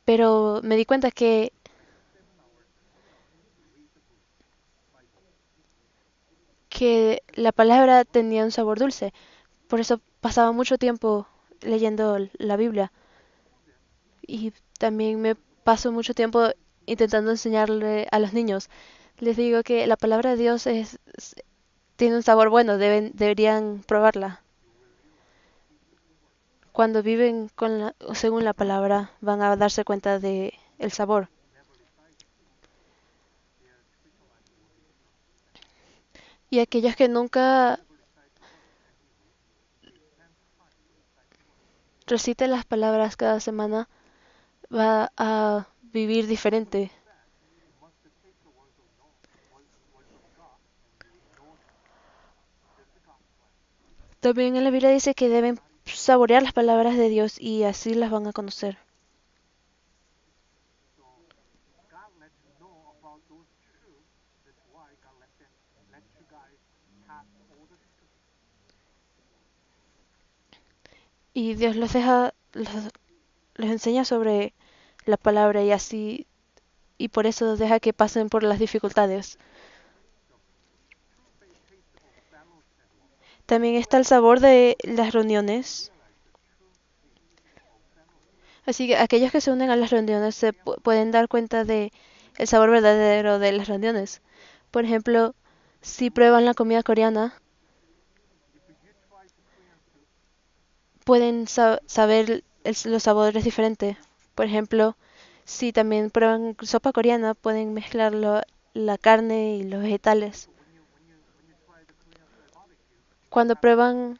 pero me di cuenta que la palabra tenía un sabor dulce. Por eso pasaba mucho tiempo leyendo la Biblia. Y también me paso mucho tiempo intentando enseñarle a los niños. Les digo que la palabra de Dios tiene un sabor bueno, deberían probarla. Cuando viven según la palabra, van a darse cuenta de el sabor. Y aquellos que nunca reciten las palabras cada semana, va a vivir diferente. También en la Biblia dice que deben saborear las palabras de Dios y así las van a conocer. Y Dios les enseña sobre la palabra y así, y por eso deja que pasen por las dificultades. También está el sabor de las reuniones. Así que aquellos que se unen a las reuniones se pueden dar cuenta de el sabor verdadero de las reuniones. Por ejemplo, si prueban la comida coreana, pueden saber los sabores diferentes. Por ejemplo, si también prueban sopa coreana, pueden mezclar la carne y los vegetales. Cuando prueban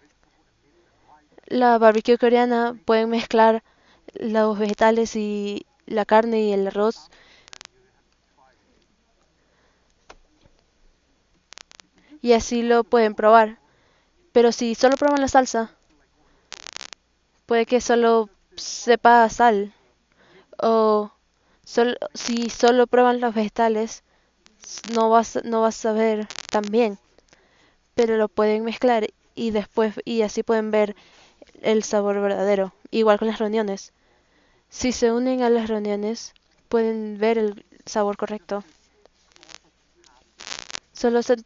la barbecue coreana, pueden mezclar los vegetales y la carne y el arroz. Y así lo pueden probar. Pero si solo prueban la salsa, puede que solo sepa a sal. O si solo prueban los vegetales, no vas a saber tan bien. Pero lo pueden mezclar y después y así pueden ver el sabor verdadero. Igual con las reuniones. Si se unen a las reuniones, pueden ver el sabor correcto. Solo se,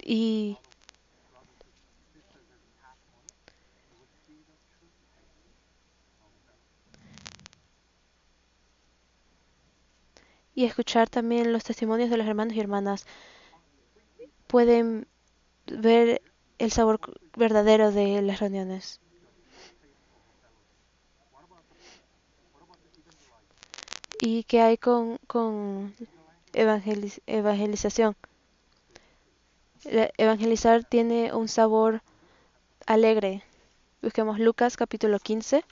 y, y escuchar también los testimonios de los hermanos y hermanas. Pueden ver el sabor verdadero de las reuniones. ¿Y qué hay con evangelización? Evangelizar tiene un sabor alegre. Busquemos Lucas capítulo 15.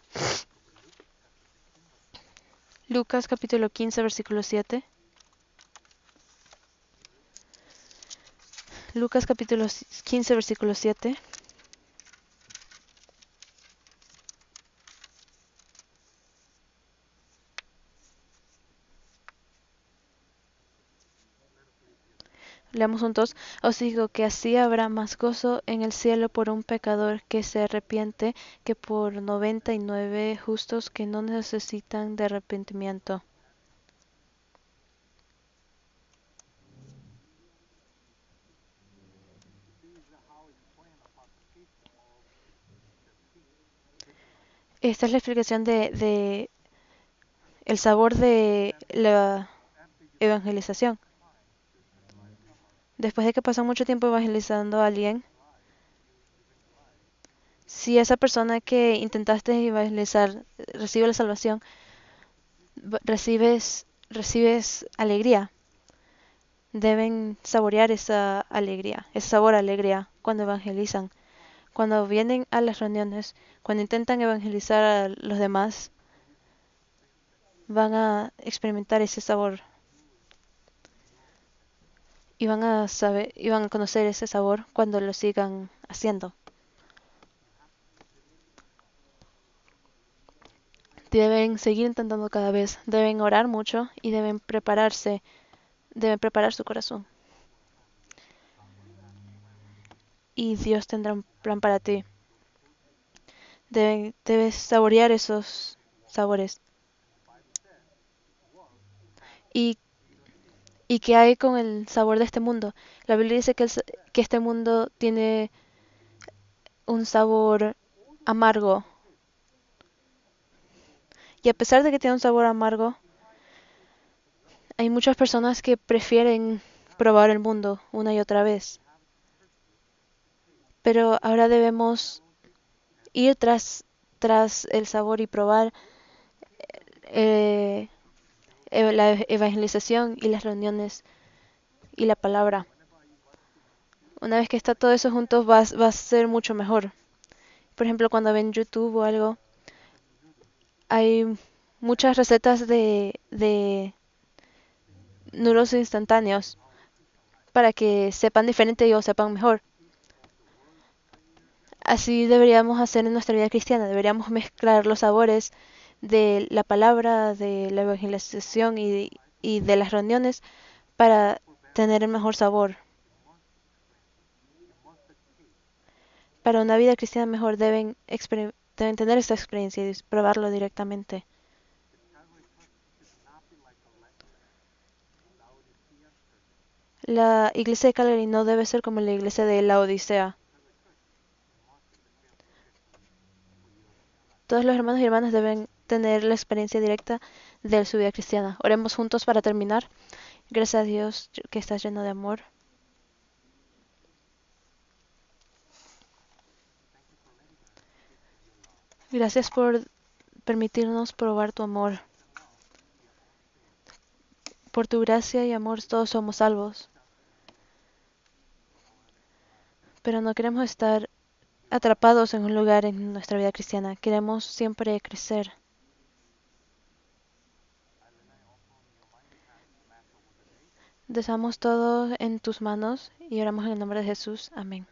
Lucas capítulo 15 versículo 7. Lucas capítulo 15 versículo 7. Leamos juntos. Os digo que así habrá más gozo en el cielo por un pecador que se arrepiente que por 99 justos que no necesitan de arrepentimiento. Esta es la explicación de el sabor de la evangelización. Después de que pasan mucho tiempo evangelizando a alguien, si esa persona que intentaste evangelizar recibe la salvación, recibes alegría. Deben saborear esa alegría, ese sabor a alegría cuando evangelizan. Cuando vienen a las reuniones, cuando intentan evangelizar a los demás, van a experimentar ese sabor y van a saber y van a conocer ese sabor cuando lo sigan haciendo. Deben seguir intentando cada vez, deben orar mucho y deben preparar su corazón. y Dios tendrá un plan para ti. Debes saborear esos sabores. ¿Y, y qué hay con el sabor de este mundo? La Biblia dice que este mundo tiene un sabor amargo. Y a pesar de que tiene un sabor amargo, hay muchas personas que prefieren probar el mundo una y otra vez. Pero ahora debemos ir tras el sabor y probar eh, la evangelización y las reuniones y la palabra. Una vez que está todo eso juntos va a ser mucho mejor. Por ejemplo, cuando ven YouTube o algo, hay muchas recetas de nudos instantáneos para que sepan diferente o sepan mejor. Así deberíamos hacer en nuestra vida cristiana. Deberíamos mezclar los sabores de la palabra, de la evangelización y de las reuniones para tener el mejor sabor. Para una vida cristiana mejor deben tener esta experiencia y probarlo directamente. La iglesia de Calgary no debe ser como la iglesia de la Odisea. Todos los hermanos y hermanas deben tener la experiencia directa de su vida cristiana. Oremos juntos para terminar. Gracias a Dios que estás lleno de amor. Gracias por permitirnos probar tu amor. Por tu gracia y amor todos somos salvos. Pero no queremos estar atrapados en un lugar en nuestra vida cristiana. Queremos siempre crecer. Dejamos todo en tus manos y oramos en el nombre de Jesús. Amén.